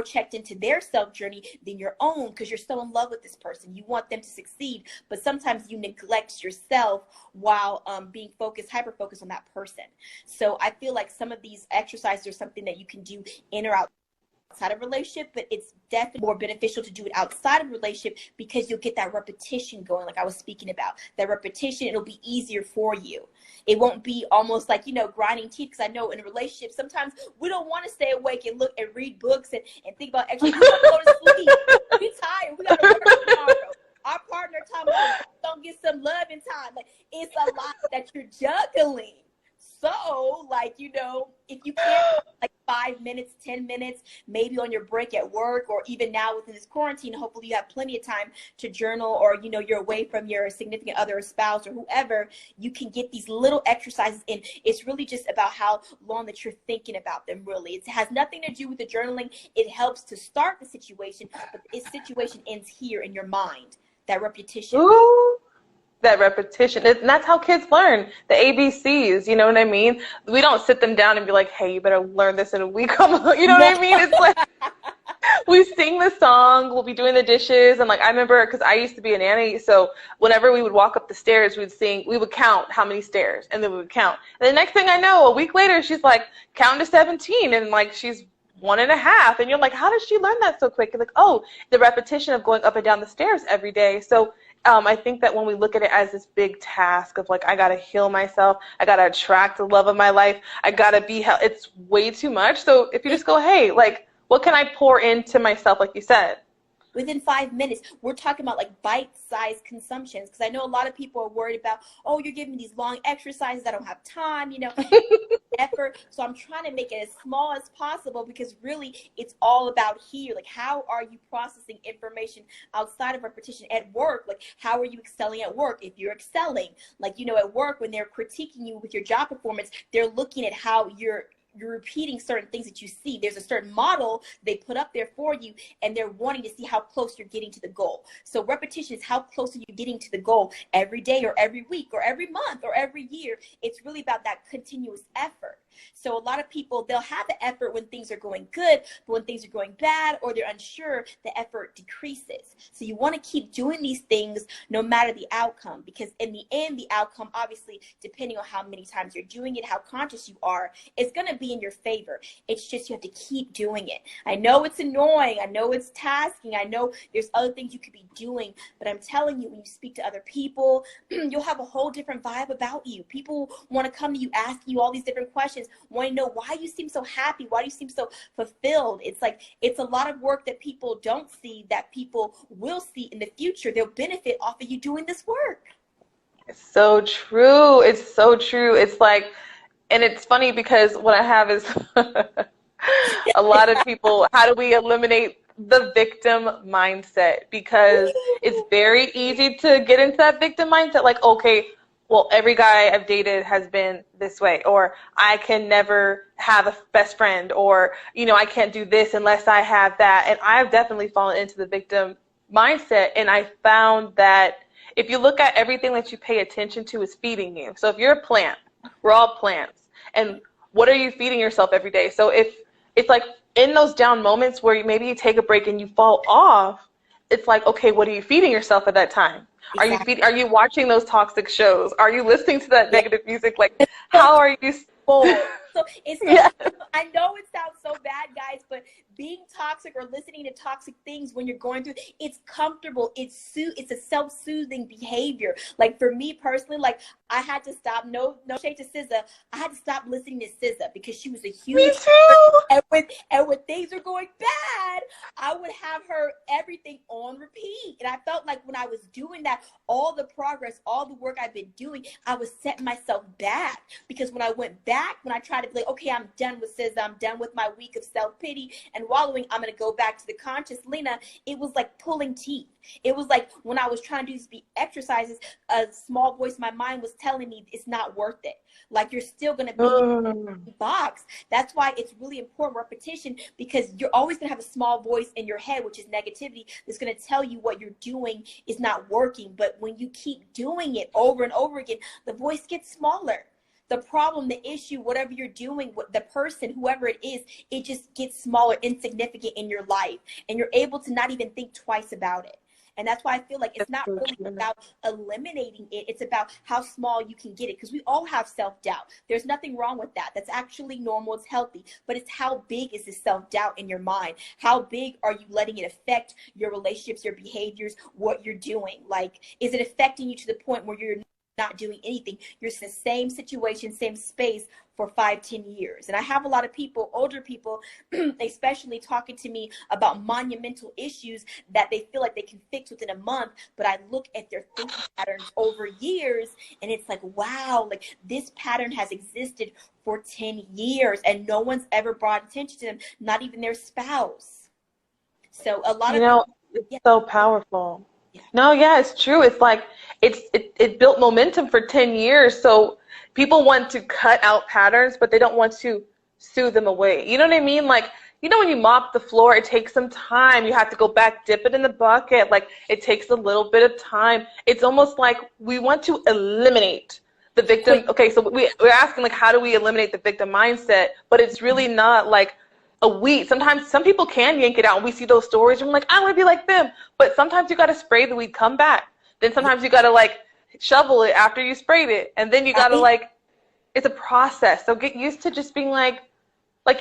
checked into their self journey than your own, because you're so in love with this person. You want them to succeed, but sometimes you neglect yourself while being hyper focused on that person. So I feel like some of these exercises are something that you can do in or outside of a relationship, but it's definitely more beneficial to do it outside of a relationship because you'll get that repetition going, like I was speaking about. That repetition, it'll be easier for you. It won't be almost like, you know, grinding teeth, because I know in a relationship, sometimes we don't want to stay awake and look and read books and think about extra. We want to go to sleep. We're tired. We got to work tomorrow. Our partner talking about don't get some love in time. Like, it's a lot that you're juggling. So, like, you know, if you can't, like 5 minutes, 10 minutes, maybe on your break at work, or even now within this quarantine, hopefully you have plenty of time to journal, or, you know, you're away from your significant other or spouse or whoever, you can get these little exercises in. It's really just about how long that you're thinking about them, really. It has nothing to do with the journaling. It helps to start the situation, but the situation ends here in your mind. That repetition. Ooh, that repetition. And that's how kids learn the ABCs, you know what I mean? We don't sit them down and be like, hey, you better learn this in a week. You know what I mean? It's like we sing the song, we'll be doing the dishes, and like I remember, because I used to be a nanny, so whenever we would walk up the stairs, we would count how many stairs, and then we would count. And the next thing I know, a week later, she's like, count to 17, and like she's 1.5, and you're like, how did she learn that so quick? You're like, oh, the repetition of going up and down the stairs every day. So I think that when we look at it as this big task of like, I got to heal myself, I got to attract the love of my life, I got to be it's way too much. So if you just go, hey, like, what can I pour into myself, like you said? Within 5 minutes, we're talking about like bite-sized consumptions, because I know a lot of people are worried about, oh, you're giving me these long exercises, I don't have time, you know, effort. So I'm trying to make it as small as possible, because really it's all about here. Like, how are you processing information outside of repetition at work? Like, how are you excelling at work? If you're excelling, like, you know, at work, when they're critiquing you with your job performance, they're looking at how you're you're repeating certain things that you see. There's a certain model they put up there for you, and they're wanting to see how close you're getting to the goal. So repetition is how close are you getting to the goal every day or every week or every month or every year. It's really about that continuous effort. So a lot of people, they'll have the effort when things are going good, but when things are going bad or they're unsure, the effort decreases. So you want to keep doing these things no matter the outcome, because in the end, the outcome, obviously, depending on how many times you're doing it, how conscious you are, it's going to be in your favor. It's just you have to keep doing it. I know it's annoying. I know it's tasking. I know there's other things you could be doing, but I'm telling you, when you speak to other people, you'll have a whole different vibe about you. People want to come to you, asking you all these different questions, want to know why you seem so happy, why do you seem so fulfilled. It's like, it's a lot of work that people don't see that people will see in the future. They'll benefit off of you doing this work. It's so true. It's so true. It's like, and it's funny because what I have is a lot of people, how do we eliminate the victim mindset? Because it's very easy to get into that victim mindset, like, okay, well, every guy I've dated has been this way, or I can never have a best friend, or, you know, I can't do this unless I have that. And I've definitely fallen into the victim mindset, and I found that if you look at everything that you pay attention to is feeding you. So if you're a plant, we're all plants, and what are you feeding yourself every day? So if it's like in those down moments where maybe you take a break and you fall off, it's like, okay, what are you feeding yourself at that time? Exactly. Are you watching those toxic shows? Are you listening to that negative music? Like, So how are you? So it's so, Yeah. I know it sounds so bad, guys, but being toxic or listening to toxic things when you're going through, it's comfortable. It's a self-soothing behavior. Like for me personally, like I had to stop. No shade to SZA. I had to stop listening to SZA because she was a Me huge. too. And when things are going bad, I would have her everything on repeat. And I felt like when I was doing that, all the progress, all the work I've been doing, I was setting myself back. Because when I went back, when I tried to be like, okay, I'm done with SZA, I'm done with my week of self-pity and wallowing, I'm going to go back to the conscious Lena, it was like pulling teeth. It was like when I was trying to do these exercises, a small voice in my mind was telling me it's not worth it. Like you're still going to be in the box. That's why it's really important, repetition, because you're always going to have a small voice in your head, which is negativity, that's going to tell you what you're doing is not working. But when you keep doing it over and over again, the voice gets smaller. The problem, the issue, whatever you're doing, the person, whoever it is, it just gets smaller, insignificant in your life. And you're able to not even think twice about it. And that's why I feel like it's not really about eliminating it. It's about how small you can get it. Because we all have self-doubt. There's nothing wrong with that. That's actually normal. It's healthy. But it's how big is this self-doubt in your mind? How big are you letting it affect your relationships, your behaviors, what you're doing? Like, is it affecting you to the point where you're not doing anything? You're in the same situation, same space for 5-10 years. And I have a lot of people, older people, especially talking to me about monumental issues that they feel like they can fix within a month. But I look at their thinking patterns over years and it's like, wow, like this pattern has existed for 10 years and no one's ever brought attention to them, not even their spouse. So a lot of people, it's so powerful. No, yeah, it's true. It's like it built momentum for 10 years. So people want to cut out patterns, but they don't want to soothe them away. You know what I mean? Like, you know, when you mop the floor, it takes some time. You have to go back, dip it in the bucket. Like, it takes a little bit of time. It's almost like we want to eliminate the victim. Okay, so we're asking, like, how do we eliminate the victim mindset? But it's really not like a weed. Sometimes some people can yank it out, and we see those stories and we're like, I want to be like them. But sometimes you got to spray the weed, come back. Then sometimes you got to like shovel it after you sprayed it, and then you got to like, it's a process. So get used to just being like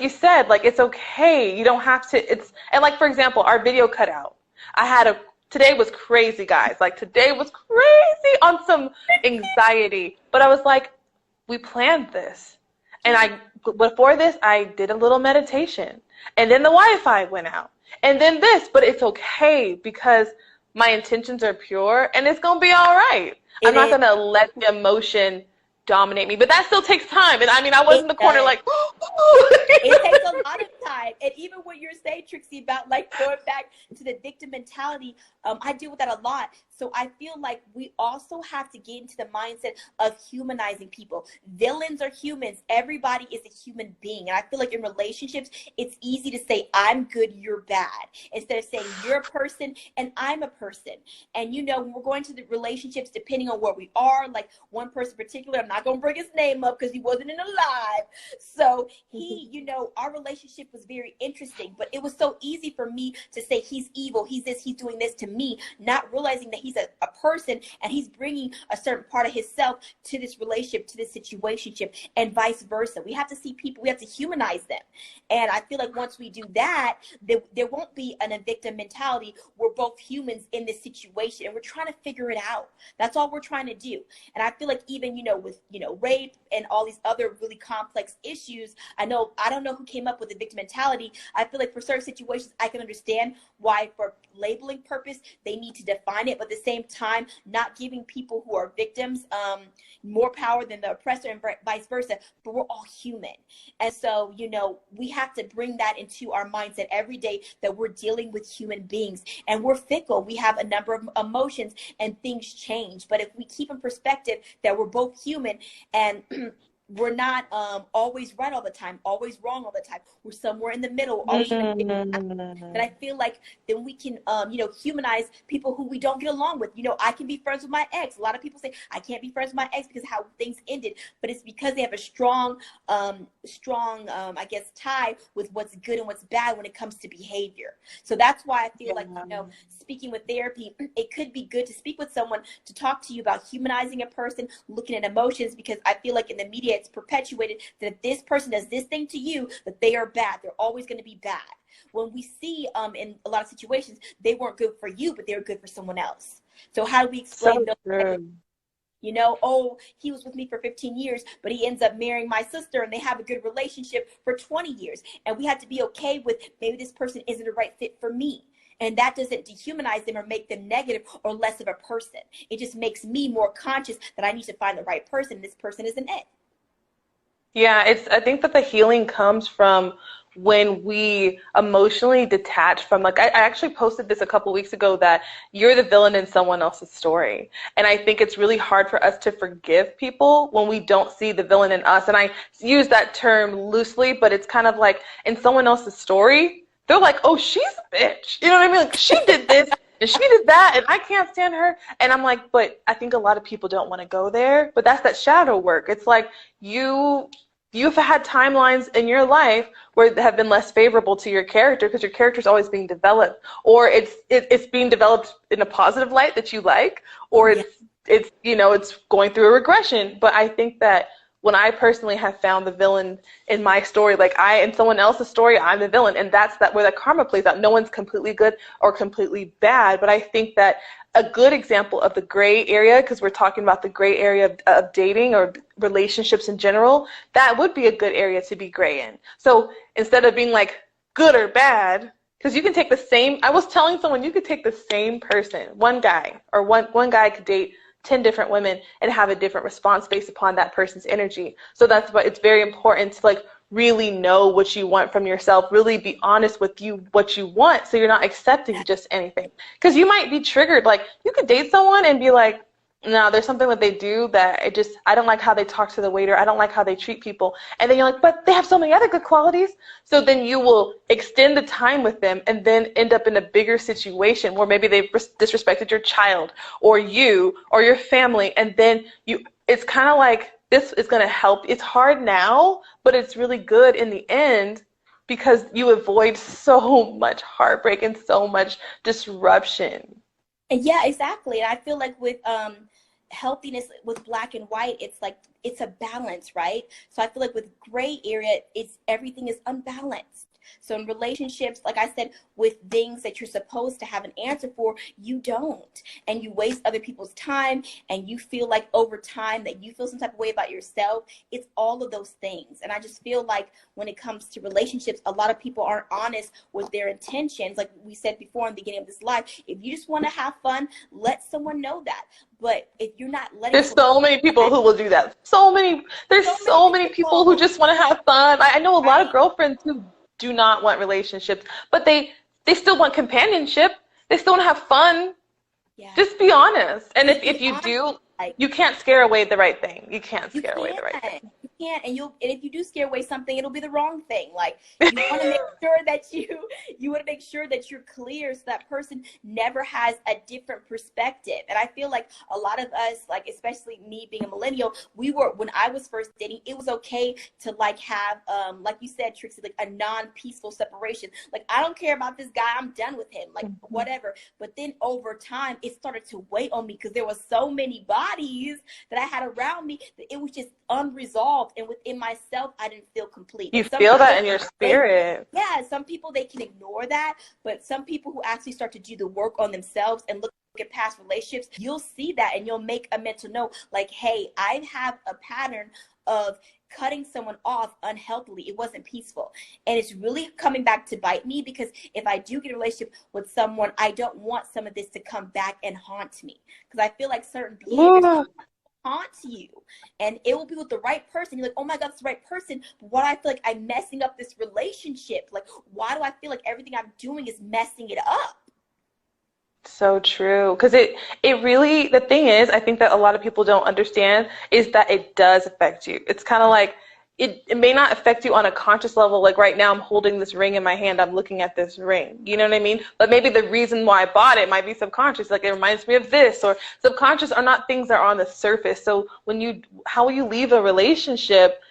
you said, like it's okay. You don't have to. And like, for example, our video cutout. Today was crazy, guys. Like today was crazy on some anxiety, but I was like, we planned this. And before this, I did a little meditation, and then the Wi-Fi went out, and then this, but it's okay because my intentions are pure, and it's going to be all right. I'm not going to let the emotion dominate me. But that still takes time. And I mean, I was It in the corner does. like, It takes a lot of time. And even what you're saying, Trixie, about like going back to the victim mentality, I deal with that a lot. So I feel like we also have to get into the mindset of humanizing people. Villains are humans. Everybody is a human being. And I feel like in relationships, it's easy to say, I'm good, you're bad, instead of saying you're a person and I'm a person. And you know, when we're going to the relationships, depending on where we are, like one person in particular, I'm not going to bring his name up because he wasn't in alive. So he, you know, our relationship was very interesting, but it was so easy for me to say he's evil, he's this, he's doing this to me, not realizing that he's a person and he's bringing a certain part of himself to this relationship, to this situationship, and vice versa. We have to see people, we have to humanize them. And I feel like once we do that, there won't be a victim mentality. We're both humans in this situation and we're trying to figure it out. That's all we're trying to do. And I feel like even, you know, with, you know, rape and all these other really complex issues, I don't know who came up with the victim mentality. I feel like for certain situations, I can understand why for labeling purpose, they need to define it, but at the same time, not giving people who are victims more power than the oppressor and vice versa, but we're all human. And so, you know, we have to bring that into our mindset every day that we're dealing with human beings and we're fickle. We have a number of emotions and things change. But if we keep in perspective that we're both human and we're not always right all the time, always wrong all the time, we're somewhere in the middle, always trying to figure it out. And I feel like then we can, you know, humanize people who we don't get along with. You know, I can be friends with my ex. A lot of people say I can't be friends with my ex because of how things ended, but it's because they have a strong, I guess, tie with what's good and what's bad when it comes to behavior. So that's why I feel like, you know, speaking with therapy, it could be good to speak with someone to talk to you about humanizing a person, looking at emotions, because I feel like in the media it's perpetuated that if this person does this thing to you, that they are bad. They're always going to be bad. When we see in a lot of situations, they weren't good for you, but they were good for someone else. So how do we explain so those? true. You know, oh, he was with me for 15 years, but he ends up marrying my sister and they have a good relationship for 20 years. And we have to be okay with maybe this person isn't the right fit for me. And that doesn't dehumanize them or make them negative or less of a person. It just makes me more conscious that I need to find the right person. This person isn't it. Yeah, I think that the healing comes from when we emotionally detach from, like, I actually posted this a couple weeks ago that you're the villain in someone else's story. And I think it's really hard for us to forgive people when we don't see the villain in us. And I use that term loosely, but it's kind of like in someone else's story, they're like, oh, she's a bitch. You know what I mean? Like, she did this and she did that and I can't stand her. And I'm like, but I think a lot of people don't want to go there. But that's that shadow work. It's like you've had timelines in your life where have been less favorable to your character because your character is always being developed, or it's being developed in a positive light that you like, or Yeah. it's you know, it's going through a regression. But I think that when I personally have found the villain in my story, like in someone else's story, I'm the villain, and that's where that karma plays out. No one's completely good or completely bad, but I think that a good example of the gray area, because we're talking about the gray area of dating or relationships in general, that would be a good area to be gray in. So instead of being like good or bad, because you can take the same, I was telling someone you could take the same person, one guy, or one guy could date 10 different women and have a different response based upon that person's energy. So that's why it's very important to like really know what you want from yourself, really be honest with what you want, so you're not accepting just anything. Because you might be triggered, like you could date someone and be like, no, there's something that they do that I don't like how they talk to the waiter. I don't like how they treat people. And then you're like, but they have so many other good qualities. So then you will extend the time with them and then end up in a bigger situation where maybe they've disrespected your child or you or your family. And then it's kind of like, this is going to help. It's hard now, but it's really good in the end because you avoid so much heartbreak and so much disruption. And yeah, exactly. And I feel like with healthiness with black and white, it's like it's a balance, right? So I feel like with gray area, it's everything is unbalanced. So in relationships, like I said, with things that you're supposed to have an answer for, you don't. And you waste other people's time, and you feel like over time that you feel some type of way about yourself. It's all of those things. And I just feel like when it comes to relationships, a lot of people aren't honest with their intentions. Like we said before in the beginning of this life, if you just want to have fun, let someone know that. But if you're not letting There's so many people who will do that. There's so many people who just want to have fun. I know a lot of girlfriends who do not want relationships, but they still want companionship. They still want to have fun. Yeah. Just be honest. And Just if be you honest. do, Like, you can't scare away the right thing. You can't you scare away the right thing. can't. You can't. And if you do scare away something, it'll be the wrong thing. Like, you want to make sure that you want to make sure that you're clear, so that person never has a different perspective. And I feel like a lot of us, like especially me being a millennial, when I was first dating, it was okay to like have like you said, Trixie, like a non-peaceful separation. Like, I don't care about this guy, I'm done with him, like whatever. But then over time it started to weigh on me, because there was so many bodies that I had around me that it was just unresolved, and within myself I didn't feel complete. You feel that in your spirit. Yeah, some people, they can ignore that, but some people who actually start to do the work on themselves and look at past relationships, you'll see that, and you'll make a mental note like, hey, I have a pattern of cutting someone off unhealthily. It wasn't peaceful, and it's really coming back to bite me, because if I do get a relationship with someone, I don't want some of this to come back and haunt me, because I feel like certain behaviors haunt you, and it will be with the right person. You're like, oh my God, it's the right person, but why do I feel like I'm messing up this relationship? Like, why do I feel like everything I'm doing is messing it up? So true. Because it really, the thing is, I think that a lot of people don't understand is that it does affect you. It's kind of like, it may not affect you on a conscious level. Like right now I'm holding this ring in my hand, I'm looking at this ring. You know what I mean? But maybe the reason why I bought it might be subconscious. Like, it reminds me of this, or subconscious are not things that are on the surface. So how will you leave a relationship?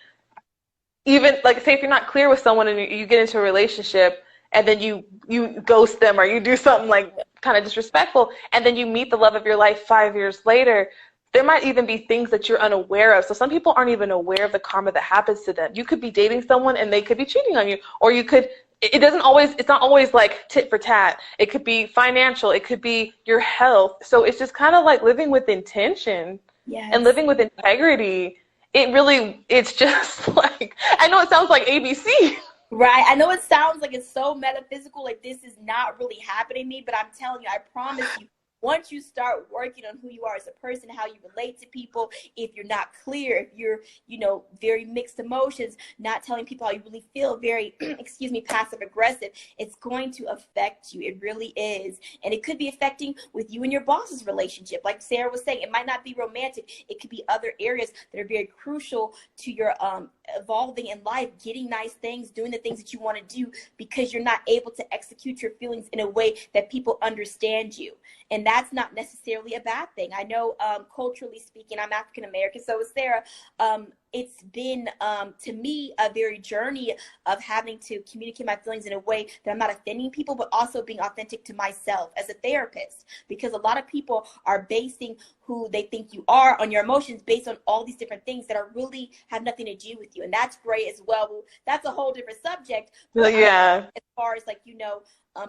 Even like, say if you're not clear with someone and you get into a relationship, and then you ghost them, or you do something like kind of disrespectful, and then you meet the love of your life 5 years later, there might even be things that you're unaware of. So some people aren't even aware of the karma that happens to them. You could be dating someone and they could be cheating on you, or it's not always like tit for tat. It could be financial, it could be your health. So it's just kind of like living with intention. Yes. And living with integrity. It's just like, I know it sounds like ABC. Right. I know it sounds like it's so metaphysical, like this is not really happening to me, but I'm telling you, I promise you, once you start working on who you are as a person, how you relate to people, if you're not clear, if you're, very mixed emotions, not telling people how you really feel, very, excuse me, passive aggressive, it's going to affect you. It really is. And it could be affecting with you and your boss's relationship. Like Sarah was saying, it might not be romantic. It could be other areas that are very crucial to your evolving in life, getting nice things, doing the things that you want to do, because you're not able to execute your feelings in a way that people understand you. And that's not necessarily a bad thing. I know culturally speaking, I'm African American, so is Sarah. It's been, to me, a very journey of having to communicate my feelings in a way that I'm not offending people, but also being authentic to myself as a therapist. Because a lot of people are basing who they think you are on your emotions based on all these different things that are really have nothing to do with you. And that's great as well. That's a whole different subject. But yeah. As far as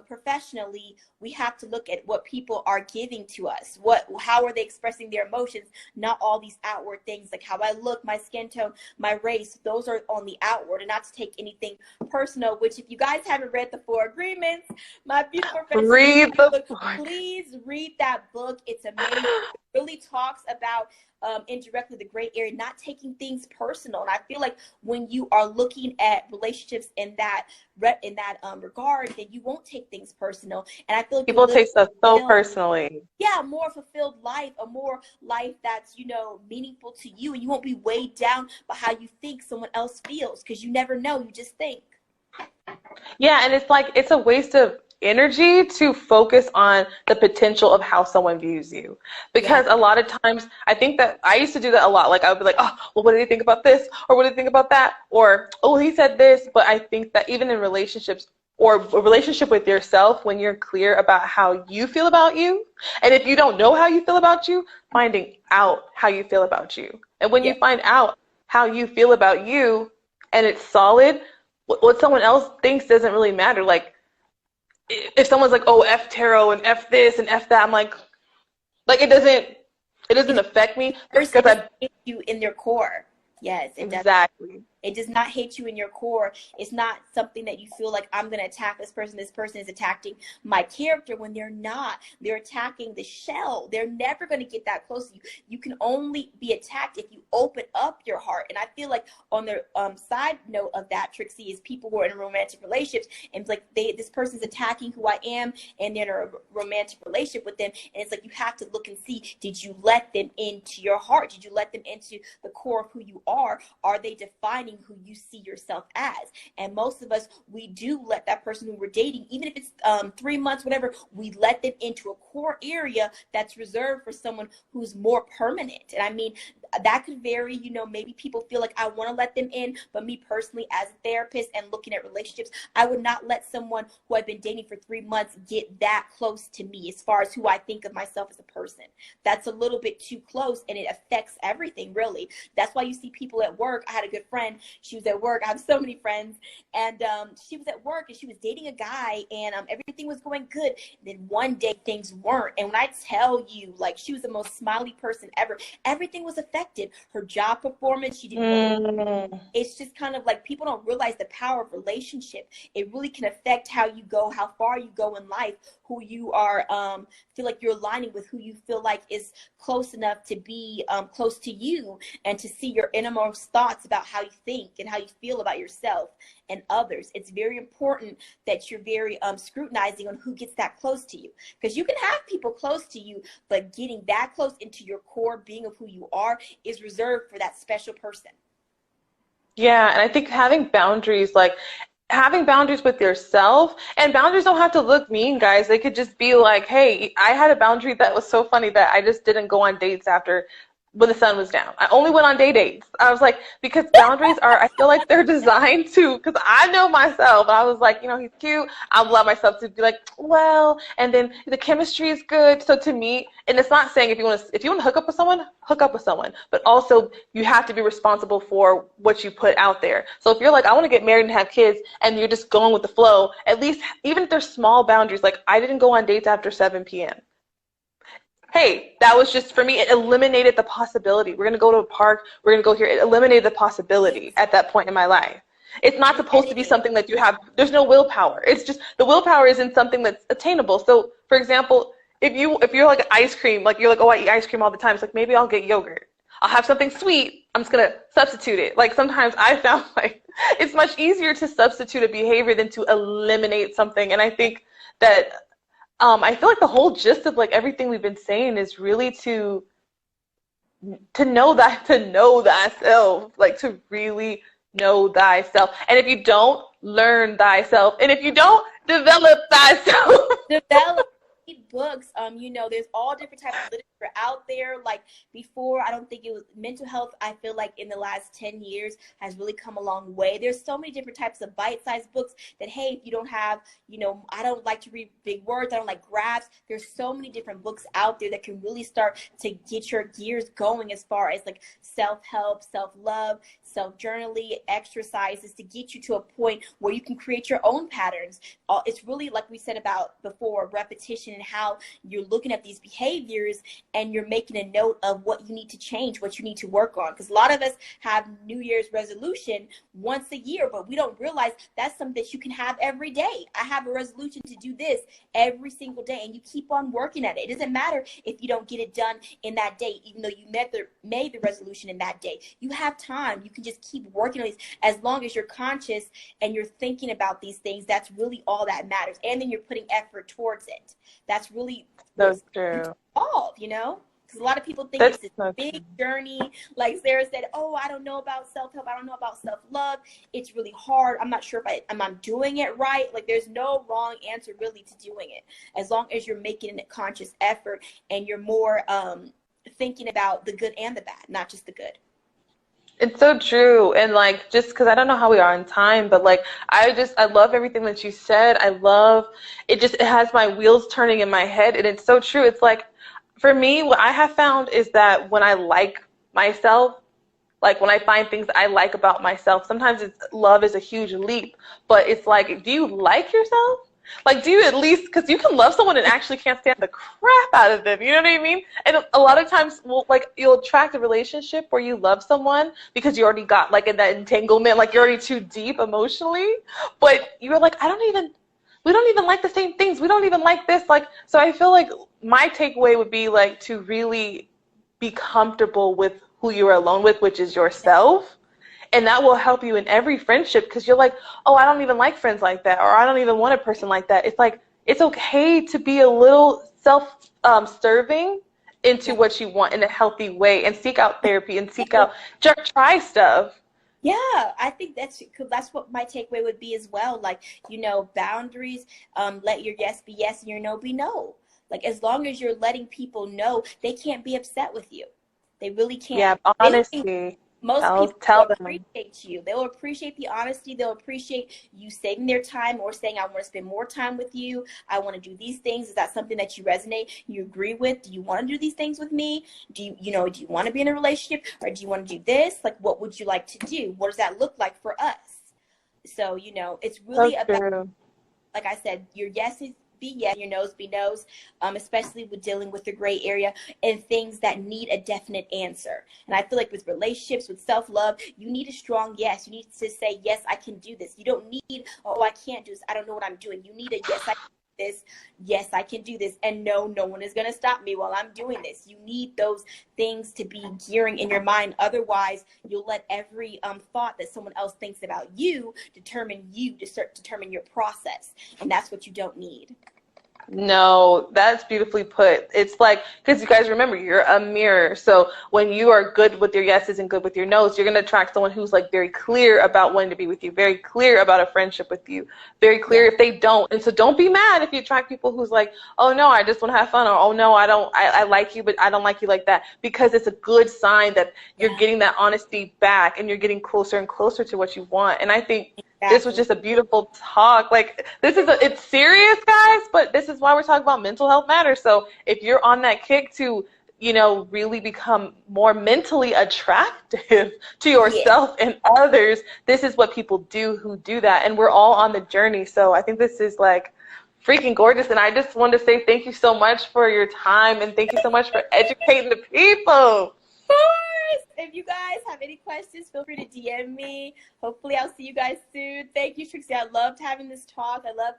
professionally, we have to look at what people are giving to us. How are they expressing their emotions? Not all these outward things, like how I look, my skin tone, my race. Those are on the outward, and not to take anything personal. Which, if you guys haven't read the 4 Agreements, my beautiful friends, please read that book. It's amazing. It really talks about indirectly the gray area, not taking things personal. And I feel like when you are looking at relationships in that regard, then you won't take things personal. And I feel like people take stuff so personally. Yeah, more fulfilled life, a more life that's meaningful to you, and you won't be weighed down by how you think someone else feels, because you never know, you just think. Yeah, and it's like, it's a waste of energy to focus on the potential of how someone views you, because a lot of times, I think that I used to do that a lot. Like, I would be like, oh, well, what do they think about this, or what do they think about that, or oh, he said this. But I think that even in relationships, or a relationship with yourself, when you're clear about how you feel about you, and if you don't know how you feel about you, finding out how you feel about you. And when you find out how you feel about you and it's solid, what someone else thinks doesn't really matter. Like if someone's like, oh, F tarot and F this and F that, I'm like it doesn't affect me First, it because doesn't I hit you in their core. Yes, it does. exactly. It does not hit you in your core. It's not something that you feel like I'm going to attack this person. This person is attacking my character when they're not. They're attacking the shell. They're never going to get that close to you. You can only be attacked if you open up your heart. And I feel like on the side note of that, Trixie, is people who are in romantic relationships and it's like this person's attacking who I am and they're in a romantic relationship with them. And it's like you have to look and see, did you let them into your heart? Did you let them into the core of who you are? Are they defining who you see yourself as? And most of us, we do let that person who we're dating, even if it's 3 months, whatever, we let them into a core area that's reserved for someone who's more permanent. And I mean, that could vary, you know, maybe people feel like I want to let them in, but me personally, as a therapist and looking at relationships, I would not let someone who I've been dating for 3 months get that close to me as far as who I think of myself as a person. That's a little bit too close and it affects everything, really. That's why you see people at work. I had a good friend. She was at work. I have so many friends. And she was at work and she was dating a guy and everything was going good. And then one day things weren't. And when I tell you, like, she was the most smiley person ever, everything was affected. Her job performance, she didn't Mm. it's just kind of like people don't realize the power of relationship. It really can affect how you go, how far you go in life, who you are, feel like you're aligning with, who you feel like is close enough to be close to you and to see your innermost thoughts about how you think and how you feel about yourself and others. It's very important that you're very scrutinizing on who gets that close to you, because you can have people close to you, but getting that close into your core being of who you are is reserved for that special person. Yeah, and I think having boundaries, like having boundaries with yourself, and boundaries don't have to look mean, guys. They could just be like, hey, I had a boundary that was so funny that I just didn't go on dates after when the sun was down. I only went on day dates. I was like, because boundaries are, I feel like they're designed to, because I know myself. I was like, you know, he's cute. I'll allow myself to be like, well, and then the chemistry is good. So to me, and it's not saying if you want to hook up with someone, hook up with someone, but also you have to be responsible for what you put out there. So if you're like, I want to get married and have kids, and you're just going with the flow, at least even if there's small boundaries, like I didn't go on dates after 7 p.m. Hey, that was just for me. It eliminated the possibility. We're going to go to a park. We're going to go here. It eliminated the possibility at that point in my life. It's not supposed to be something that you have. There's no willpower. It's just the willpower isn't something that's attainable. So, for example, if you're like ice cream, like you're like, oh, I eat ice cream all the time. It's like maybe I'll get yogurt. I'll have something sweet. I'm just going to substitute it. Like sometimes I found like it's much easier to substitute a behavior than to eliminate something. And I think that I feel like the whole gist of like everything we've been saying is really to know thyself, like to really know thyself. And if you don't, learn thyself. And if you don't, develop thyself. Develop. Read books. You know, there's all different types of literature out there. Like before, I don't think it was mental health. I feel like in the last 10 years has really come a long way. There's so many different types of bite-sized books that, hey, if you don't have, you know, I don't like to read big words. I don't like graphs. There's so many different books out there that can really start to get your gears going as far as like self-help, self-love, self-journaling, exercises to get you to a point where you can create your own patterns. It's really like we said about before, repetition and how you're looking at these behaviors and you're making a note of what you need to change, what you need to work on. Because a lot of us have New Year's resolution once a year, but we don't realize that's something that you can have every day. I have a resolution to do this every single day, and you keep on working at it. It doesn't matter if you don't get it done in that day, even though you made the resolution in that day. You have time. You can just keep working on these as long as you're conscious and you're thinking about these things. That's really all that matters. And then you're putting effort towards it. That's really That's true. involved, you know? Because a lot of people think That's it's this so big true. journey. Like Sarah said, oh, I don't know about self-help. I don't know about self-love. It's really hard. I'm not sure if I'm doing it right. Like there's no wrong answer really to doing it. As long as you're making a conscious effort and you're more thinking about the good and the bad, not just the good. It's so true. And like, just because I don't know how we are in time, but like, I love everything that you said. I love it. Just, it has my wheels turning in my head. And it's so true. It's like, for me, what I have found is that when I like myself, Like when I find things I like about myself, sometimes love is a huge leap, but it's like, do you like yourself? Like, do you at least, because you can love someone and actually can't stand the crap out of them, you know what I mean? And a lot of times, well, like, you'll attract a relationship where you love someone because you already got, like, in that entanglement, like, you're already too deep emotionally, but you're like, we don't even like the same things. We don't even like this. Like, so I feel like my takeaway would be, like, to really be comfortable with who you're alone with, which is yourself. And that will help you in every friendship because you're like, oh, I don't even like friends like that, or I don't even want a person like that. It's like, it's okay to be a little self-serving into what you want in a healthy way and seek out therapy and seek out, try stuff. Yeah, I think that's what my takeaway would be as well. Like, boundaries, let your yes be yes and your no be no. Like, as long as you're letting people know, they can't be upset with you. They really can't. Yeah, honesty. Most people Tell will them. appreciate you. They'll appreciate the honesty. They'll appreciate you saving their time or saying, I want to spend more time with you. I want to do these things. Is that something that you resonate, you agree with? Do you want to do these things with me? Do you want to be in a relationship, or do you want to do this? Like, what would you like to do? What does that look like for us? So, it's really about, like I said, your yeses be yes, your no's be no's, especially with dealing with the gray area and things that need a definite answer. And I feel like with relationships, with self-love, you need a strong yes. You need to say, yes, I can do this. You don't need, oh, I can't do this. I don't know what I'm doing. You need a yes, I can do this. Yes, I can do this. And no one is going to stop me while I'm doing this. You need those things to be gearing in your mind. Otherwise, you'll let every thought that someone else thinks about you determine your process. And that's what you don't need. No, that's beautifully put. It's like, because you guys remember, you're a mirror. So when you are good with your yeses and good with your nos, you're going to attract someone who's like very clear about wanting to be with you, very clear about a friendship with you, very clear if they don't. And so don't be mad if you attract people who's like, oh no, I just want to have fun, or oh no, I like you, but I don't like you like that. Because it's a good sign that you're getting that honesty back and you're getting closer and closer to what you want. And I think this was just a beautiful talk. Like, it's serious, guys, but this is why we're talking about mental health matters. So if you're on that kick to, really become more mentally attractive to yourself and others, this is what people do who do that. And we're all on the journey. So I think this is like freaking gorgeous. And I just want to say thank you so much for your time, and thank you so much for educating the people. Of course. If you guys have any questions, feel free to DM me. Hopefully I'll see you guys soon. Thank you, Trixie. I loved having this talk. I love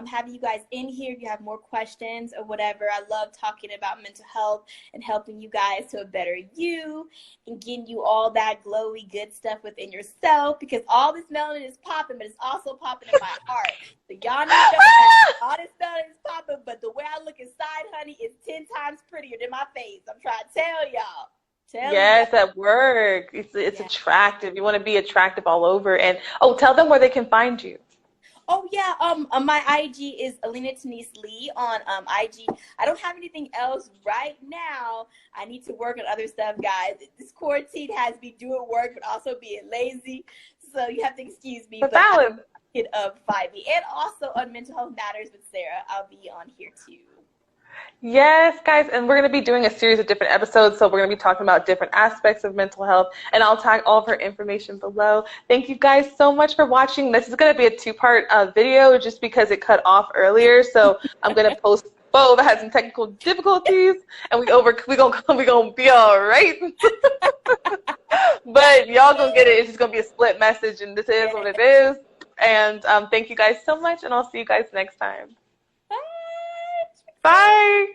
having you guys in here. If you have more questions or whatever, I love talking about mental health and helping you guys to a better you and getting you all that glowy good stuff within yourself, because all this melanin is popping, but it's also popping in my heart. So y'all need to know that all this melanin is popping, but the way I look inside, honey, is 10 times prettier than my face. I'm trying to tell y'all. Yes, at work. It's attractive. You want to be attractive all over. And tell them where they can find you. Oh yeah, my IG is Alena Lee on IG. I don't have anything else right now. I need to work on other stuff, guys. This quarantine has me doing work, but also being lazy. So you have to excuse me. But valid. It find me, and also on Mental Health Matters with Sarah. I'll be on here too. Yes, guys, and we're going to be doing a series of different episodes, so we're going to be talking about different aspects of mental health, and I'll tag all of her information below. Thank you guys so much for watching. This is going to be a two-part video just because it cut off earlier, so I'm going to post both. I had some technical difficulties, and we gonna be all right. But y'all gonna get it. It's just going to be a split message, and this is what it is. And thank you guys so much, and I'll see you guys next time. Bye.